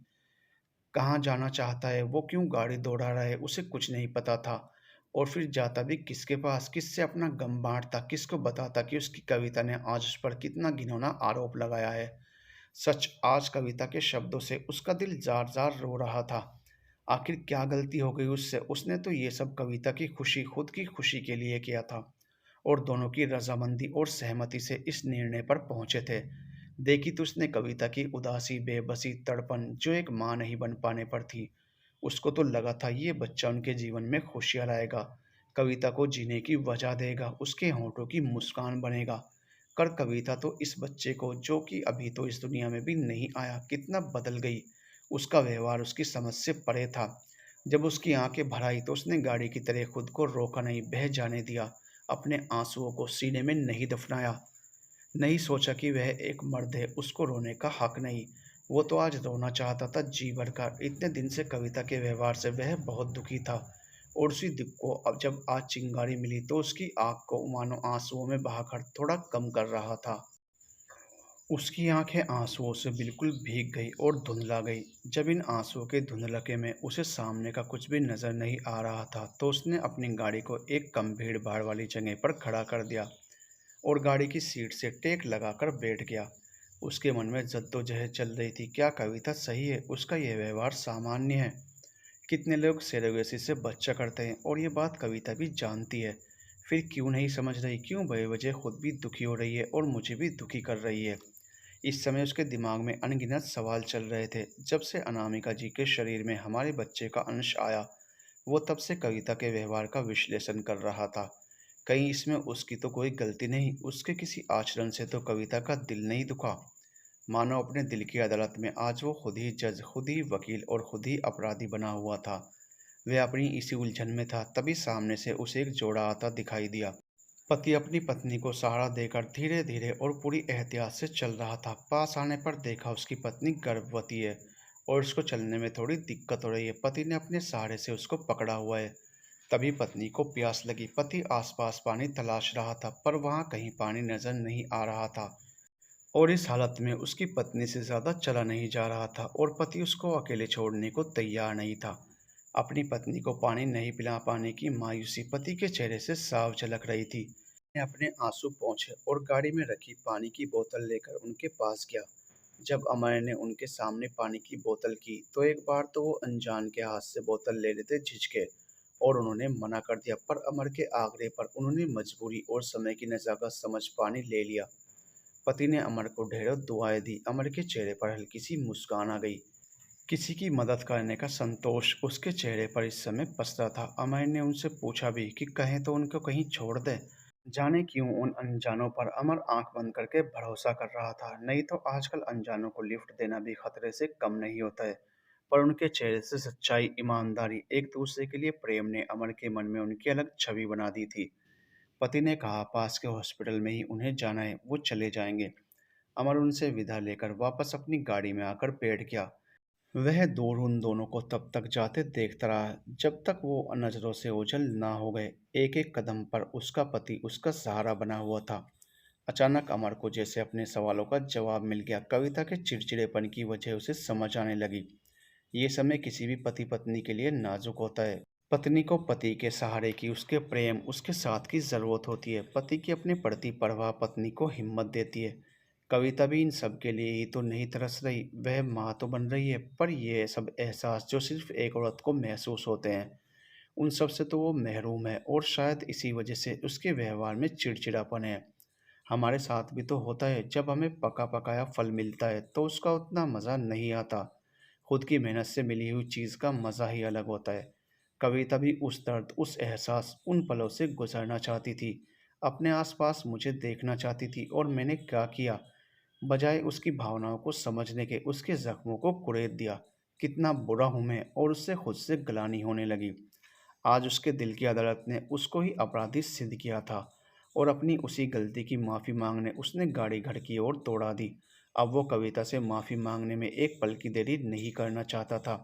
कहाँ जाना चाहता है वो, क्यों गाड़ी दौड़ा रहा है, उसे कुछ नहीं पता था। और फिर जाता भी किसके पास, किससे अपना गम बांटता, किसको बताता कि उसकी कविता ने आज उस पर कितना घिनौना आरोप लगाया है। सच, आज कविता के शब्दों से उसका दिल जार जार रो रहा था। आखिर क्या गलती हो गई उससे? उसने तो ये सब कविता की खुशी, खुद की खुशी के लिए किया था। और दोनों की रजामंदी और सहमति से इस निर्णय पर पहुंचे थे। देखी तो उसने कविता की उदासी, बेबसी, तड़पन जो एक माँ नहीं बन पाने पर थी। उसको तो लगा था ये बच्चा उनके जीवन में खुशियाँ लाएगा, कविता को जीने की वजह देगा, उसके होंठों की मुस्कान बनेगा। कर कविता तो इस बच्चे को, जो कि अभी तो इस दुनिया में भी नहीं आया, कितना बदल गई। उसका व्यवहार उसकी समझ से परे था। जब उसकी आंखें भर आई तो उसने गाड़ी की तरह खुद को रोका नहीं, बह जाने दिया। अपने आंसुओं को सीने में नहीं दफनाया। नहीं सोचा कि वह एक मर्द है, उसको रोने का हक नहीं। वो तो आज रोना चाहता था जी भरकर। इतने दिन से कविता के व्यवहार से वह बहुत दुखी था। और उसी दुख को अब जब आज चिंगारी मिली तो उसकी आग को मानो आंसुओं में बहाकर थोड़ा कम कर रहा था। उसकी आंखें आंसुओं से बिल्कुल भीग गई और धुंधला गई। जब इन आंसुओं के धुंधलके में उसे सामने का कुछ भी नजर नहीं आ रहा था तो उसने अपनी गाड़ी को एक कम भीड़ भाड़ वाली जगह पर खड़ा कर दिया और गाड़ी की सीट से टेक लगाकर बैठ गया। उसके मन में जद्दोजहद चल रही थी। क्या कविता सही है? उसका यह व्यवहार सामान्य है? कितने लोग सेरोगेसी से बच्चा करते हैं और ये बात कविता भी जानती है। फिर क्यों नहीं समझ रही? क्यों बेवजह खुद भी दुखी हो रही है और मुझे भी दुखी कर रही है? इस समय उसके दिमाग में अनगिनत सवाल चल रहे थे। जब से अनामिका जी के शरीर में हमारे बच्चे का अंश आया, वो तब से कविता के व्यवहार का विश्लेषण कर रहा था। कहीं इसमें उसकी तो कोई गलती नहीं, उसके किसी आचरण से तो कविता का दिल नहीं दुखा। मानो अपने दिल की अदालत में आज वो खुद ही जज, खुद ही वकील और खुद ही अपराधी बना हुआ था। वह अपनी इसी उलझन में था, तभी सामने से उसे एक जोड़ा आता दिखाई दिया। पति अपनी पत्नी को सहारा देकर धीरे धीरे और पूरी एहतियात से चल रहा था। पास आने पर देखा उसकी पत्नी गर्भवती है और उसको चलने में थोड़ी दिक्कत हो रही है। पति ने अपने सहारे से उसको पकड़ा हुआ है। तभी पत्नी को प्यास लगी। पति आसपास पानी तलाश रहा था, पर वहां कहीं पानी नजर नहीं आ रहा था और इस हालत में उसकी पत्नी से ज्यादा चला नहीं जा रहा था और पति उसको अकेले छोड़ने को तैयार नहीं था। अपनी पत्नी को पानी नहीं पिला पाने की मायूसी पति के चेहरे से साफ झलक रही थी। मैं अपने आंसू पोंछे और गाड़ी में रखी पानी की बोतल लेकर उनके पास गया। जब अमर ने उनके सामने पानी की बोतल की, तो एक बार तो वो अनजान के हाथ से बोतल ले लेते झिझके और उन्होंने मना कर दिया, पर अमर के आग्रह पर उन्होंने मजबूरी और समय की नज़ाकत समझ पानी ले लिया। पति ने अमर को ढेरों दुआएं दी। अमर के चेहरे पर हल्की सी मुस्कान आ गई। किसी की मदद करने का संतोष उसके चेहरे पर इस समय पसरा था। अमर ने उनसे पूछा भी कि कहें तो उनको कहीं छोड़ दे। जाने क्यों उन अनजानों पर अमर आंख बंद करके भरोसा कर रहा था। नहीं तो आजकल अनजानों को लिफ्ट देना भी खतरे से कम नहीं होता है। पर उनके चेहरे से सच्चाई, ईमानदारी, एक दूसरे के लिए प्रेम ने अमर के मन में उनकी अलग छवि बना दी थी। पति ने कहा पास के हॉस्पिटल में ही उन्हें जाना है, वो चले जाएंगे। अमर उनसे विदा लेकर वापस अपनी गाड़ी में आकर बैठ गया। वह दूर उन दोनों को तब तक जाते देखता रहा जब तक वो नजरों से ओझल ना हो गए। एक एक कदम पर उसका पति उसका सहारा बना हुआ था। अचानक अमर को जैसे अपने सवालों का जवाब मिल गया। कविता के चिड़चिड़ेपन की वजह उसे समझ आने लगी। ये समय किसी भी पति पत्नी के लिए नाजुक होता है। पत्नी को पति के सहारे की, उसके प्रेम, उसके साथ की ज़रूरत होती है। पति की अपने प्रति परवाह पत्नी को हिम्मत देती है। कविता भी इन सब के लिए ही तो नहीं तरस रही, वह माँ तो बन रही है। पर ये सब एहसास जो सिर्फ एक औरत को महसूस होते हैं, उन सब से तो वो महरूम है और शायद इसी वजह से उसके व्यवहार में चिड़चिड़ापन है। हमारे साथ भी तो होता है, जब हमें पका पकाया फल मिलता है तो उसका उतना मज़ा नहीं आता। खुद की मेहनत से मिली हुई चीज़ का मज़ा ही अलग होता है। कविता भी उस दर्द, उस एहसास, उन पलों से गुजरना चाहती थी। अपने आसपास मुझे देखना चाहती थी और मैंने क्या किया? बजाय उसकी भावनाओं को समझने के उसके जख्मों को कुरेद दिया। कितना बुरा हूं मैं, और उससे खुद से ग्लानि होने लगी। आज उसके दिल की अदालत ने उसको ही अपराधी सिद्ध किया था और अपनी उसी गलती की माफ़ी मांगने उसने गाड़ी घर की ओर दौड़ा दी। अब वो कविता से माफ़ी मांगने में एक पल की देरी नहीं करना चाहता था।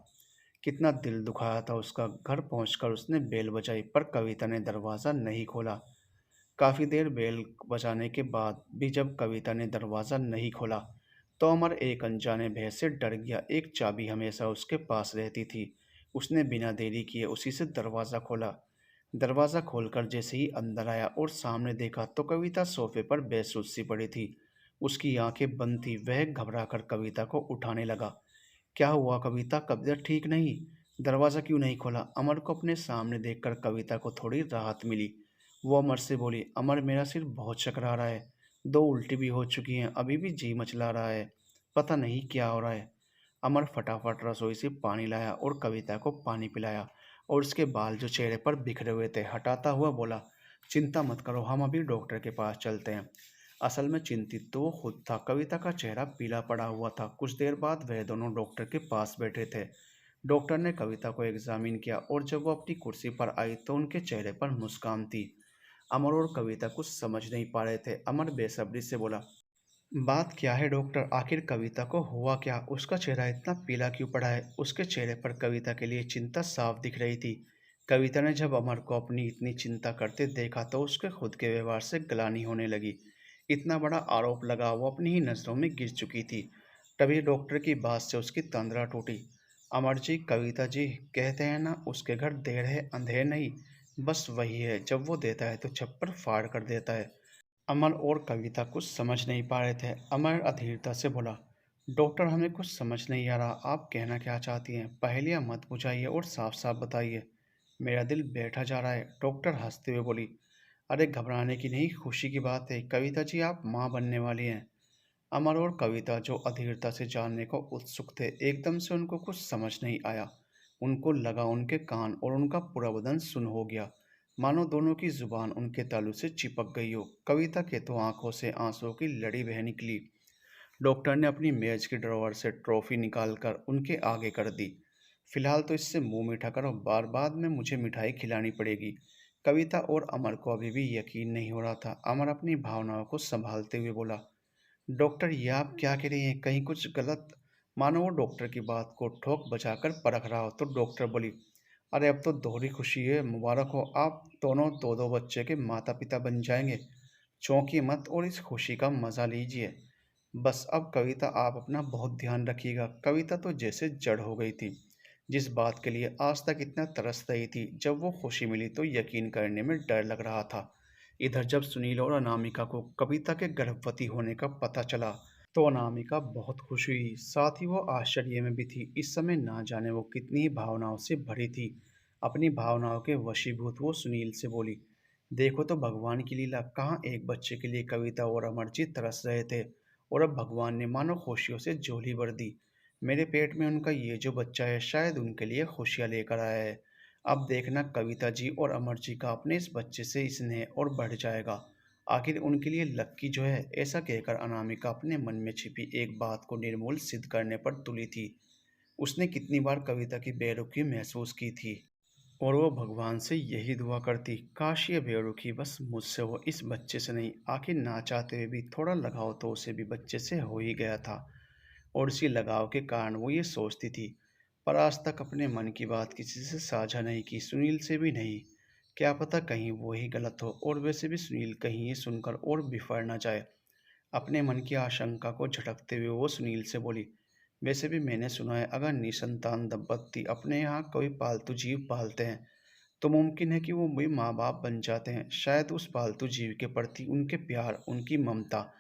कितना दिल दुखाया था उसका। घर पहुंचकर उसने बेल बजाई, पर कविता ने दरवाज़ा नहीं खोला। काफ़ी देर बेल बजाने के बाद भी जब कविता ने दरवाज़ा नहीं खोला, तो अमर एक अनजाने भय से डर गया। एक चाबी हमेशा उसके पास रहती थी। उसने बिना देरी किए उसी से दरवाज़ा खोला। दरवाज़ा खोलकर जैसे ही अंदर आया और सामने देखा, तो कविता सोफे पर बेसुध सी पड़ी थी। उसकी आंखें बंद थी। वह घबरा कर कविता को उठाने लगा। क्या हुआ कविता, तबीयत ठीक नहीं? दरवाज़ा क्यों नहीं खोला? अमर को अपने सामने देखकर कविता को थोड़ी राहत मिली। वो अमर से बोली, अमर मेरा सिर बहुत चकरा रहा है। 2 उल्टी भी हो चुकी हैं, अभी भी जी मचला रहा है। पता नहीं क्या हो रहा है। अमर फटाफट रसोई से पानी लाया और कविता को पानी पिलाया और उसके बाल जो चेहरे पर बिखरे हुए थे हटाता हुआ बोला, चिंता मत करो, हम अभी डॉक्टर के पास चलते हैं। असल में चिंतित तो वो खुद था। कविता का चेहरा पीला पड़ा हुआ था। कुछ देर बाद वह दोनों डॉक्टर के पास बैठे थे। डॉक्टर ने कविता को एग्जामिन किया और जब वो अपनी कुर्सी पर आई तो उनके चेहरे पर मुस्कान थी। अमर और कविता कुछ समझ नहीं पा रहे थे। अमर बेसब्री से बोला, बात क्या है डॉक्टर? आखिर कविता को हुआ क्या? उसका चेहरा इतना पीला क्यों पड़ा है? उसके चेहरे पर कविता के लिए चिंता साफ दिख रही थी। कविता ने जब अमर को अपनी इतनी चिंता करते देखा तो उसके खुद के व्यवहार से ग्लानि होने लगी। इतना बड़ा आरोप लगा, वो अपनी ही नज़रों में गिर चुकी थी। तभी डॉक्टर की बात से उसकी तंद्रा टूटी। अमर जी, कविता जी कहते हैं ना, उसके घर देर है अंधेर नहीं। बस वही है, जब वो देता है तो छप्पर फाड़ कर देता है। अमर और कविता कुछ समझ नहीं पा रहे थे। अमर अधीरता से बोला, डॉक्टर हमें कुछ समझ नहीं आ रहा, आप कहना क्या चाहती हैं? पहेलियाँ मत बुझाइए और साफ साफ बताइए। मेरा दिल बैठा जा रहा है। डॉक्टर हंसते हुए बोली, अरे घबराने की नहीं, खुशी की बात है। कविता जी आप माँ बनने वाली हैं। अमर और कविता जो अधीरता से जानने को उत्सुक थे, एकदम से उनको कुछ समझ नहीं आया। उनको लगा उनके कान और उनका पूरा बदन सुन्न हो गया, मानो दोनों की जुबान उनके तालू से चिपक गई हो। कविता के तो आंखों से आंसुओं की लड़ी बह निकली। डॉक्टर ने अपनी मेज की ड्रॉअर से ट्रॉफी निकालकर उनके आगे कर दी। फिलहाल तो इससे मुंह मीठा करो, बार बाद में मुझे मिठाई खिलानी पड़ेगी। कविता और अमर को अभी भी यकीन नहीं हो रहा था। अमर अपनी भावनाओं को संभालते हुए बोला, डॉक्टर ये आप क्या कह रही हैं? कहीं कुछ गलत? मानो वो डॉक्टर की बात को ठोक बजाकर परख रहा हो। तो डॉक्टर बोली, अरे अब तो दोहरी खुशी है, मुबारक हो, आप दोनों दो दो बच्चे के माता पिता बन जाएंगे। चौंकिए मत और इस खुशी का मजा लीजिए। बस अब कविता आप अपना बहुत ध्यान रखिएगा। कविता तो जैसे जड़ हो गई थी। जिस बात के लिए आज तक इतना तरस रही थी, जब वो खुशी मिली तो यकीन करने में डर लग रहा था। इधर जब सुनील और अनामिका को कविता के गर्भवती होने का पता चला तो अनामिका बहुत खुश हुई, साथ ही वो आश्चर्य में भी थी। इस समय ना जाने वो कितनी ही भावनाओं से भरी थी। अपनी भावनाओं के वशीभूत वो सुनील से बोली, देखो तो भगवान की लीला, कहाँ एक बच्चे के लिए कविता और अमरजीत तरस रहे थे और अब भगवान ने मानो खुशियों से झोली भर दी। मेरे पेट में उनका ये जो बच्चा है शायद उनके लिए खुशियाँ लेकर आया है। अब देखना कविता जी और अमर जी का अपने इस बच्चे से स्नेह और बढ़ जाएगा। आखिर उनके लिए लक्की जो है। ऐसा कहकर अनामिका अपने मन में छिपी एक बात को निर्मूल सिद्ध करने पर तुली थी। उसने कितनी बार कविता की बेरुखी महसूस की थी और वो भगवान से यही दुआ करती, काश ये बेरुखी बस मुझसे हो, इस बच्चे से नहीं। आखिर ना चाहते हुए भी थोड़ा लगाव तो उसे भी बच्चे से हो ही गया था और इसी लगाव के कारण वो ये सोचती थी। पर आज तक अपने मन की बात किसी से साझा नहीं की, सुनील से भी नहीं। क्या पता कहीं वो ही गलत हो, और वैसे भी सुनील कहीं ये सुनकर और बिफर ना जाए। अपने मन की आशंका को झटकते हुए वो सुनील से बोली, वैसे भी मैंने सुना है अगर निसंतान दंपत्ति अपने यहाँ कोई पालतू जीव पालते हैं तो मुमकिन है कि वो भी माँ बाप बन जाते हैं। शायद उस पालतू जीव के प्रति उनके प्यार, उनकी ममता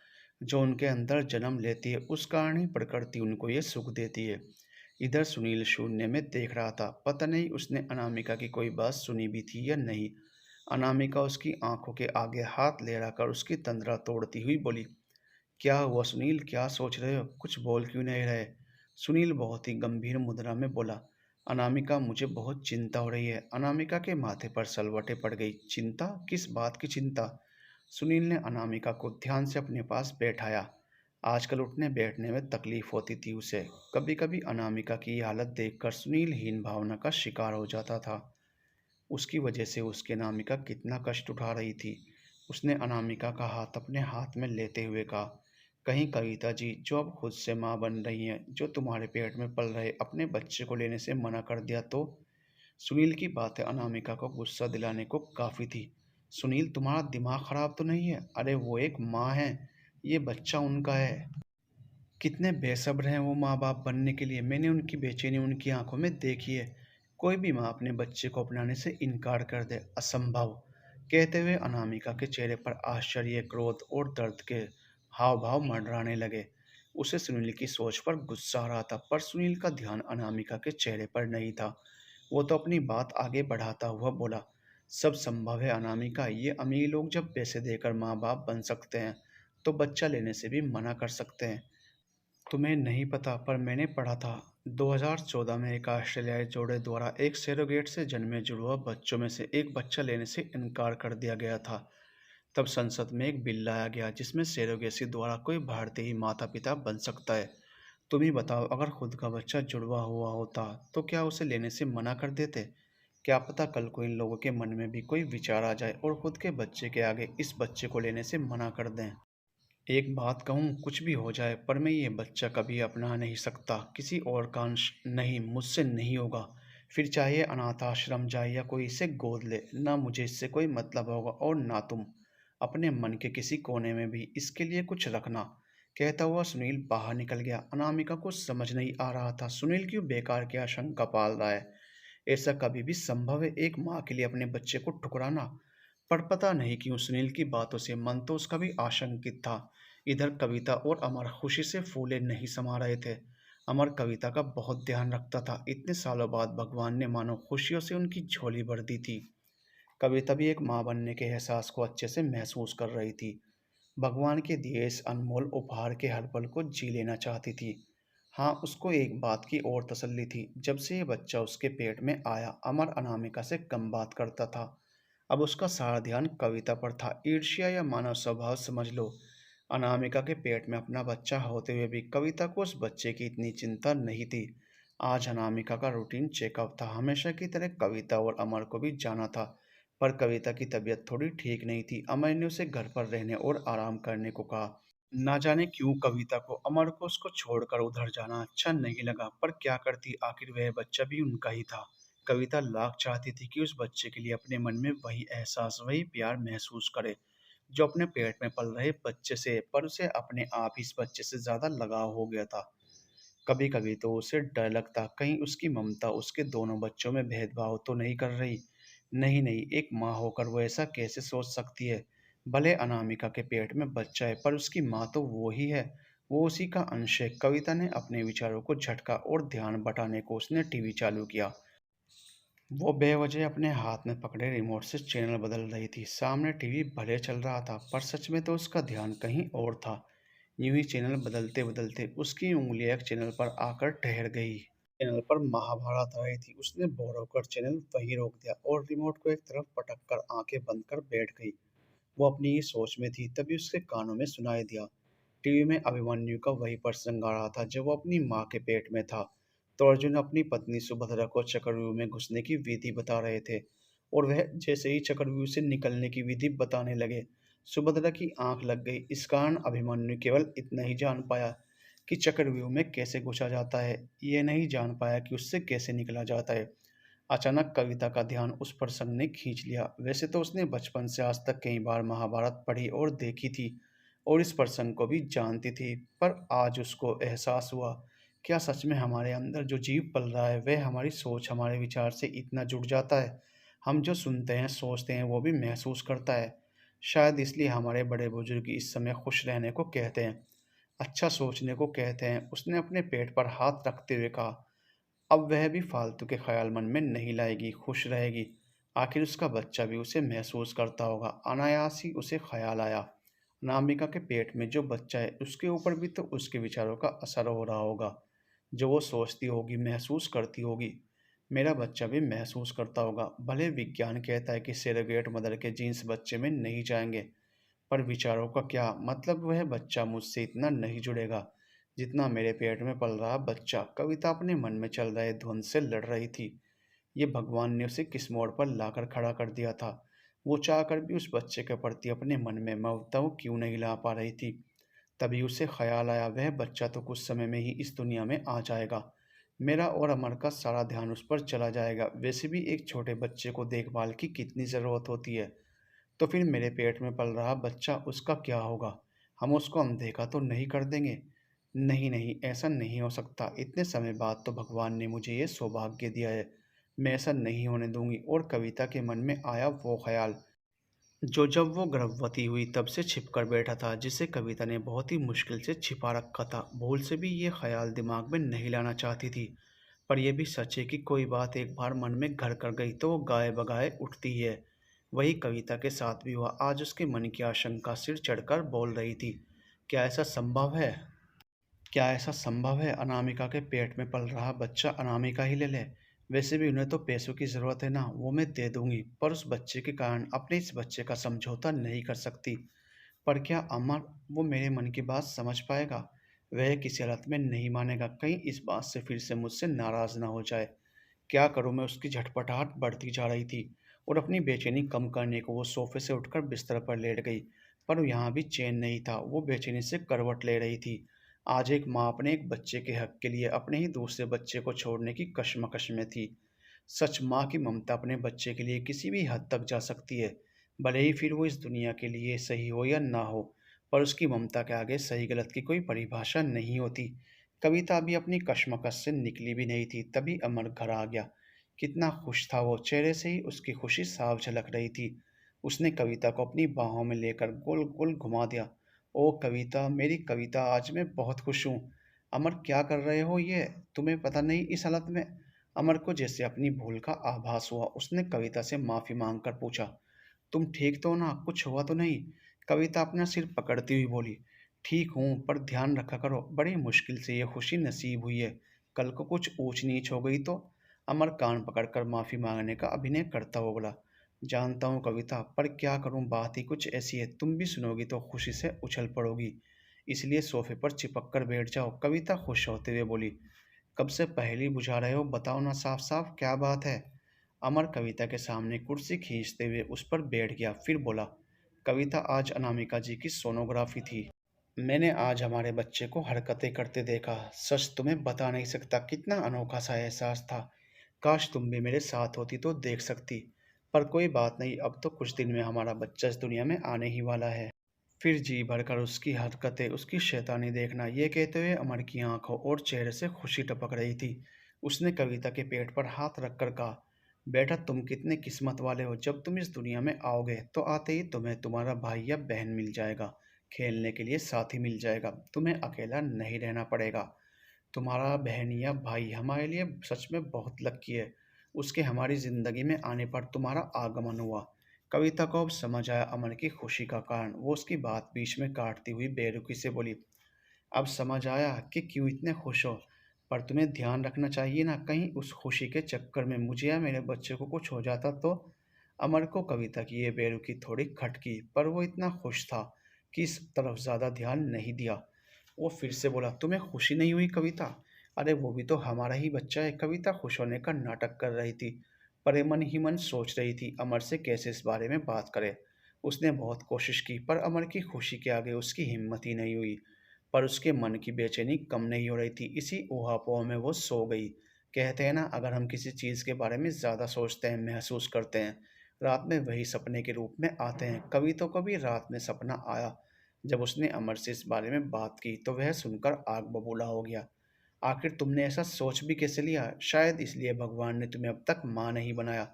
जो उनके अंदर जन्म लेती है, उस कारण ही प्रकृति उनको ये सुख देती है। इधर सुनील शून्य में देख रहा था। पता नहीं उसने अनामिका की कोई बात सुनी भी थी या नहीं। अनामिका उसकी आंखों के आगे हाथ ले कर उसकी तंद्रा तोड़ती हुई बोली, क्या हुआ सुनील, क्या सोच रहे हो? कुछ बोल क्यों नहीं रहे? सुनील बहुत ही गंभीर मुद्रा में बोला, अनामिका मुझे बहुत चिंता हो रही है। अनामिका के माथे पर सलवटें पड़ गई। चिंता? किस बात की चिंता? सुनील ने अनामिका को ध्यान से अपने पास बैठाया। आजकल उठने बैठने में तकलीफ होती थी उसे। कभी कभी अनामिका की ये हालत देखकर सुनील हीन भावना का शिकार हो जाता था। उसकी वजह से उसकी अनामिका कितना कष्ट उठा रही थी। उसने अनामिका का हाथ अपने हाथ में लेते हुए कहा, कहीं कविता जी जो अब खुद से माँ बन रही हैं, जो तुम्हारे पेट में पल रहे अपने बच्चे को लेने से मना कर दिया तो? सुनील की बातें अनामिका को गुस्सा दिलाने को काफ़ी थी। सुनील तुम्हारा दिमाग खराब तो नहीं है? अरे वो एक माँ है, ये बच्चा उनका है। कितने बेसब्र हैं वो माँ बाप बनने के लिए। मैंने उनकी बेचैनी उनकी आंखों में देखी है। कोई भी माँ अपने बच्चे को अपनाने से इनकार कर दे, असंभव। कहते हुए अनामिका के चेहरे पर आश्चर्य, क्रोध और दर्द के हाव भाव मंडराने लगे। उसे सुनील की सोच पर गुस्सा आ रहा था, पर सुनील का ध्यान अनामिका के चेहरे पर नहीं था। वो तो अपनी बात आगे बढ़ाता हुआ बोला, सब संभव है अनामिका। ये अमीर लोग जब पैसे देकर माँ बाप बन सकते हैं तो बच्चा लेने से भी मना कर सकते हैं। तुम्हें नहीं पता पर मैंने पढ़ा था 2014 में एक ऑस्ट्रेलियाई जोड़े द्वारा एक सरोगेट से जन्मे जुड़वा बच्चों में से एक बच्चा लेने से इनकार कर दिया गया था। तब संसद में एक बिल लाया गया जिसमें सरोगेसी द्वारा कोई भारतीय ही माता पिता बन सकता है। तुम ही बताओ, अगर खुद का बच्चा जुड़वा हुआ होता तो क्या उसे लेने से मना कर देते? क्या पता कल को इन लोगों के मन में भी कोई विचार आ जाए और खुद के बच्चे के आगे इस बच्चे को लेने से मना कर दें। एक बात कहूँ, कुछ भी हो जाए पर मैं ये बच्चा कभी अपना नहीं सकता। किसी और का अंश नहीं, मुझसे नहीं होगा। फिर चाहे अनाथ आश्रम जाए या कोई इसे गोद ले, ना मुझे इससे कोई मतलब होगा और ना तुम। अपने मन के किसी कोने में भी इसके लिए कुछ रखना। कहता हुआ सुनील बाहर निकल गया। अनामिका को समझ नहीं आ रहा था सुनील क्यों बेकार की आशंका पाल रहा है। ऐसा कभी भी संभव है एक माँ के लिए अपने बच्चे को ठुकराना? पर पता नहीं क्यों सुनील की बातों से मन तो उसका भी आशंकित था। इधर कविता और अमर खुशी से फूले नहीं समा रहे थे। अमर कविता का बहुत ध्यान रखता था। इतने सालों बाद भगवान ने मानो खुशियों से उनकी झोली भर दी थी। कविता भी एक माँ बनने के एहसास को अच्छे से महसूस कर रही थी। भगवान के दिए इस अनमोल उपहार के हर पल को जी लेना चाहती थी। हाँ, उसको एक बात की और तसल्ली थी, जब से ये बच्चा उसके पेट में आया अमर अनामिका से कम बात करता था। अब उसका सारा ध्यान कविता पर था। ईर्ष्या या मानव स्वभाव समझ लो। अनामिका के पेट में अपना बच्चा होते हुए भी कविता को उस बच्चे की इतनी चिंता नहीं थी। आज अनामिका का रूटीन चेकअप था। हमेशा की तरह कविता और अमर को भी जाना था, पर कविता की तबीयत थोड़ी ठीक नहीं थी। अमर ने उसे घर पर रहने और आराम करने को कहा। ना जाने क्यों कविता को अमर को उसको छोड़कर उधर जाना अच्छा नहीं लगा, पर क्या करती, आखिर वह बच्चा भी उनका ही था। कविता लाख चाहती थी कि उस बच्चे के लिए अपने मन में वही एहसास, वही प्यार महसूस करे जो अपने पेट में पल रहे बच्चे से, पर उसे अपने आप ही इस बच्चे से ज्यादा लगाव हो गया था। कभी कभी तो उसे डर लगता, कहीं उसकी ममता उसके दोनों बच्चों में भेदभाव तो नहीं कर रही। नहीं नहीं, एक माँ होकर वो ऐसा कैसे सोच सकती है। भले अनामिका के पेट में बच्चा है, पर उसकी माँ तो वो ही है, वो उसी का अंश है। कविता ने अपने विचारों को झटका और ध्यान बटाने को उसने टीवी चालू किया। वो बेवजह अपने हाथ में पकड़े रिमोट से चैनल बदल रही थी। सामने टीवी भले चल रहा था, पर सच में तो उसका ध्यान कहीं और था। यूं ही चैनल बदलते बदलते उसकी उंगलियां एक चैनल पर आकर ठहर गई। चैनल पर महाभारत आ रही थी। उसने बोर होकर चैनल वहीं रोक दिया और रिमोट को एक तरफ पटक कर आंखें बंद कर बैठ गई। वो अपनी ही सोच में थी, तभी उसके कानों में सुनाई दिया। टीवी में अभिमन्यु का वही प्रसंग आ रहा था जब वो अपनी माँ के पेट में था। तो अर्जुन अपनी पत्नी सुभद्रा को चक्रव्यूह में घुसने की विधि बता रहे थे, और वह जैसे ही चक्रव्यूह से निकलने की विधि बताने लगे, सुभद्रा की आंख लग गई। इस कारण अभिमन्यु केवल इतना ही जान पाया कि चक्रव्यूह में कैसे घुसा जाता है, ये नहीं जान पाया कि उससे कैसे निकला जाता है। अचानक कविता का ध्यान उस प्रसंग ने खींच लिया। वैसे तो उसने बचपन से आज तक कई बार महाभारत पढ़ी और देखी थी, और इस प्रसंग को भी जानती थी, पर आज उसको एहसास हुआ, क्या सच में हमारे अंदर जो जीव पल रहा है वह हमारी सोच, हमारे विचार से इतना जुड़ जाता है। हम जो सुनते हैं, सोचते हैं, वो भी महसूस करता है। शायद इसलिए हमारे बड़े बुजुर्ग इस समय खुश रहने को कहते हैं, अच्छा सोचने को कहते हैं। उसने अपने पेट पर हाथ रखते हुए कहा। अब वह भी फालतू के ख्याल मन में नहीं लाएगी, खुश रहेगी। आखिर उसका बच्चा भी उसे महसूस करता होगा। अनायास ही उसे ख्याल आया, अनामिका के पेट में जो बच्चा है उसके ऊपर भी तो उसके विचारों का असर हो रहा होगा, जो वो सोचती होगी, महसूस करती होगी। मेरा बच्चा भी महसूस करता होगा। भले विज्ञान कहता है कि सेरोगेट मदर के जीन्स बच्चे में नहीं जाएंगे, पर विचारों का क्या मतलब, वह बच्चा मुझसे इतना नहीं जुड़ेगा जितना मेरे पेट में पल रहा बच्चा। कविता अपने मन में चल रहे द्वंद से लड़ रही थी। ये भगवान ने उसे किस मोड़ पर लाकर खड़ा कर दिया था। वो चाहकर भी उस बच्चे के प्रति अपने मन में ममता वो क्यों नहीं ला पा रही थी। तभी उसे ख्याल आया, वह बच्चा तो कुछ समय में ही इस दुनिया में आ जाएगा। मेरा और अमर का सारा ध्यान उस पर चला जाएगा। वैसे भी एक छोटे बच्चे को देखभाल की कितनी ज़रूरत होती है, तो फिर मेरे पेट में पल रहा बच्चा, उसका क्या होगा। हम उसको अनदेखा तो नहीं कर देंगे। नहीं नहीं, ऐसा नहीं हो सकता। इतने समय बाद तो भगवान ने मुझे ये सौभाग्य दिया है, मैं ऐसा नहीं होने दूंगी। और कविता के मन में आया वो ख्याल जो जब वो गर्भवती हुई तब से छिप कर बैठा था, जिसे कविता ने बहुत ही मुश्किल से छिपा रखा था। भूल से भी ये ख्याल दिमाग में नहीं लाना चाहती थी, पर यह भी सच है कि कोई बात एक बार मन में घर कर गई तो वो गाए बगाए उठती ही है। वही कविता के साथ भी हुआ। आज उसके मन की आशंका सिर चढ़कर बोल रही थी, क्या ऐसा संभव है? क्या ऐसा संभव है अनामिका के पेट में पल रहा बच्चा अनामिका ही ले ले? वैसे भी उन्हें तो पैसों की ज़रूरत है ना, वो मैं दे दूंगी, पर उस बच्चे के कारण अपने इस बच्चे का समझौता नहीं कर सकती। पर क्या अमर, वो मेरे मन की बात समझ पाएगा? वह किसी हालत में नहीं मानेगा, कहीं इस बात से फिर से मुझसे नाराज़ ना हो जाए। क्या करूं मैं? उसकी झटपटाहट बढ़ती जा रही थी, और अपनी बेचैनी कम करने को वो सोफे से उठकर बिस्तर पर लेट गई। पर यहाँ भी चैन नहीं था, वो बेचैनी से करवट ले रही थी। आज एक माँ अपने एक बच्चे के हक के लिए अपने ही दूसरे बच्चे को छोड़ने की कश्मकश में थी। सच, माँ की ममता अपने बच्चे के लिए किसी भी हद तक जा सकती है, भले ही फिर वो इस दुनिया के लिए सही हो या ना हो। पर उसकी ममता के आगे सही गलत की कोई परिभाषा नहीं होती। कविता अभी अपनी कश्मकश से निकली भी नहीं थी, तभी अमर घर आ गया। कितना खुश था वो, चेहरे से ही उसकी खुशी साफ झलक रही थी। उसने कविता को अपनी बाहों में लेकर गोल गोल घुमा दिया। ओ कविता, मेरी कविता, आज मैं बहुत खुश हूँ। अमर, क्या कर रहे हो ये? तुम्हें पता नहीं इस हालत में? अमर को जैसे अपनी भूल का आभास हुआ। उसने कविता से माफी मांगकर पूछा, तुम ठीक तो हो ना? कुछ हुआ तो नहीं? कविता अपना सिर पकड़ती हुई बोली, ठीक हूँ, पर ध्यान रखा करो, बड़ी मुश्किल से ये खुशी नसीब हुई है, कल को कुछ ऊंच नीच हो गई तो? अमर कान पकड़कर माफी मांगने का अभिनय करता हुआ बोला, जानता हूँ कविता, पर क्या करूँ, बात ही कुछ ऐसी है, तुम भी सुनोगी तो खुशी से उछल पड़ोगी, इसलिए सोफे पर चिपक कर बैठ जाओ। कविता खुश होते हुए बोली, कब से पहेली बुझा रहे हो? बताओ ना साफ साफ क्या बात है? अमर कविता के सामने कुर्सी खींचते हुए उस पर बैठ गया, फिर बोला, कविता, आज अनामिका जी की सोनोग्राफी थी। मैंने आज हमारे बच्चे को हरकतें करते देखा। सच तुम्हें बता नहीं सकता कितना अनोखा सा एहसास था। काश तुम भी मेरे साथ होती तो देख सकती। पर कोई बात नहीं, अब तो कुछ दिन में हमारा बच्चा इस दुनिया में आने ही वाला है। फिर जी भरकर उसकी हरकतें, उसकी शैतानी देखना। ये कहते हुए अमर की आंखों और चेहरे से खुशी टपक रही थी। उसने कविता के पेट पर हाथ रखकर कहा, बेटा, तुम कितने किस्मत वाले हो। जब तुम इस दुनिया में आओगे तो आते ही तुम्हें तुम्हारा भाई या बहन मिल जाएगा, खेलने के लिए साथी मिल जाएगा। तुम्हें अकेला नहीं रहना पड़ेगा। तुम्हारा बहन या भाई हमारे लिए सच में बहुत लकी है। उसके हमारी ज़िंदगी में आने पर तुम्हारा आगमन हुआ। कविता को अब समझ आया अमन की खुशी का कारण। वो उसकी बात बीच में काटती हुई बेरुखी से बोली, अब समझ आया कि क्यों इतने खुश हो। पर तुम्हें ध्यान रखना चाहिए ना, कहीं उस खुशी के चक्कर में मुझे या मेरे बच्चे को कुछ हो जाता तो। अमर को कविता की ये बेरुखी थोड़ी खटकी, पर वो इतना खुश था कि इस तरफ ज़्यादा ध्यान नहीं दिया। वो फिर से बोला, तुम्हें खुशी नहीं हुई कविता? अरे वो भी तो हमारा ही बच्चा है। कविता खुश होने का नाटक कर रही थी, पर मन ही मन सोच रही थी अमर से कैसे इस बारे में बात करे। उसने बहुत कोशिश की, पर अमर की खुशी के आगे उसकी हिम्मत ही नहीं हुई। पर उसके मन की बेचैनी कम नहीं हो रही थी। इसी ऊहापोह में वो सो गई। कहते हैं ना, अगर हम किसी चीज़ के बारे में ज़्यादा सोचते हैं, महसूस करते हैं, रात में वही सपने के रूप में आते हैं। कविता को भी रात में सपना आया। जब उसने अमर से इस बारे में बात की तो वह सुनकर आग बबूला हो गया। आखिर तुमने ऐसा सोच भी कैसे लिया? शायद इसलिए भगवान ने तुम्हें अब तक माँ नहीं बनाया।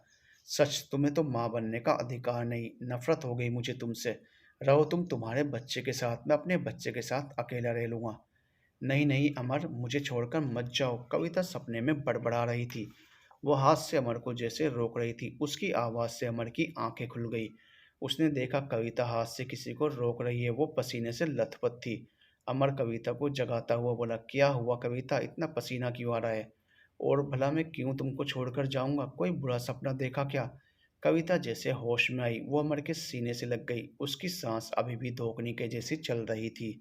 सच, तुम्हें तो माँ बनने का अधिकार नहीं। नफरत हो गई मुझे तुमसे। रहो तुम तुम्हारे बच्चे के साथ, मैं अपने बच्चे के साथ अकेला रह लूँगा। नहीं नहीं अमर, मुझे छोड़कर मत जाओ, कविता सपने में बड़बड़ा रही थी। वो हाथ से अमर को जैसे रोक रही थी। उसकी आवाज़ से अमर की आंखें खुल गई। उसने देखा कविता हाथ से किसी को रोक रही है। वो पसीने से लथपथ थी। अमर कविता को जगाता हुआ बोला, क्या हुआ कविता, इतना पसीना क्यों आ रहा है? और भला मैं क्यों तुमको छोड़कर जाऊंगा? कोई बुरा सपना देखा क्या? कविता जैसे होश में आई, वो अमर के सीने से लग गई। उसकी सांस अभी भी धोखनी के जैसी चल रही थी।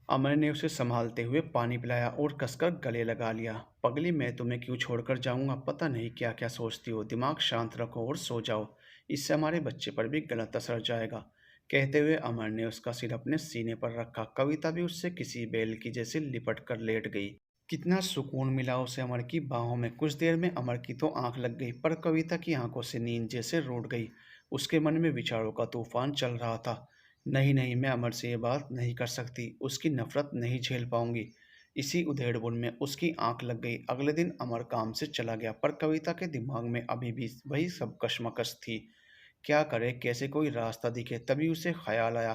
अमर ने उसे संभालते हुए पानी पिलाया और कसकर गले लगा लिया। पगली, मैं तुम्हें क्यों छोड़कर जाऊंगा? पता नहीं क्या क्या सोचती हो। दिमाग शांत रखो और सो जाओ। इससे हमारे बच्चे पर भी गलत असर जाएगा। कहते हुए अमर ने उसका सिर अपने सीने पर रखा। कविता भी उससे किसी बैल की जैसे लिपट कर लेट गई। कितना सुकून मिला उसे अमर की बाहों में। कुछ देर में अमर की तो आंख लग गई, पर कविता की आंखों से नींद जैसे रूठ गई। उसके मन में विचारों का तूफान चल रहा था। नहीं नहीं, मैं अमर से ये बात नहीं कर सकती। उसकी नफरत नहीं झेल पाऊंगी। इसी उधेड़बुन में उसकी आंख लग गई। अगले दिन अमर काम से चला गया, पर कविता के दिमाग में अभी भी वही सब कश्मकश थी। क्या करे, कैसे कोई रास्ता दिखे? तभी उसे ख्याल आया,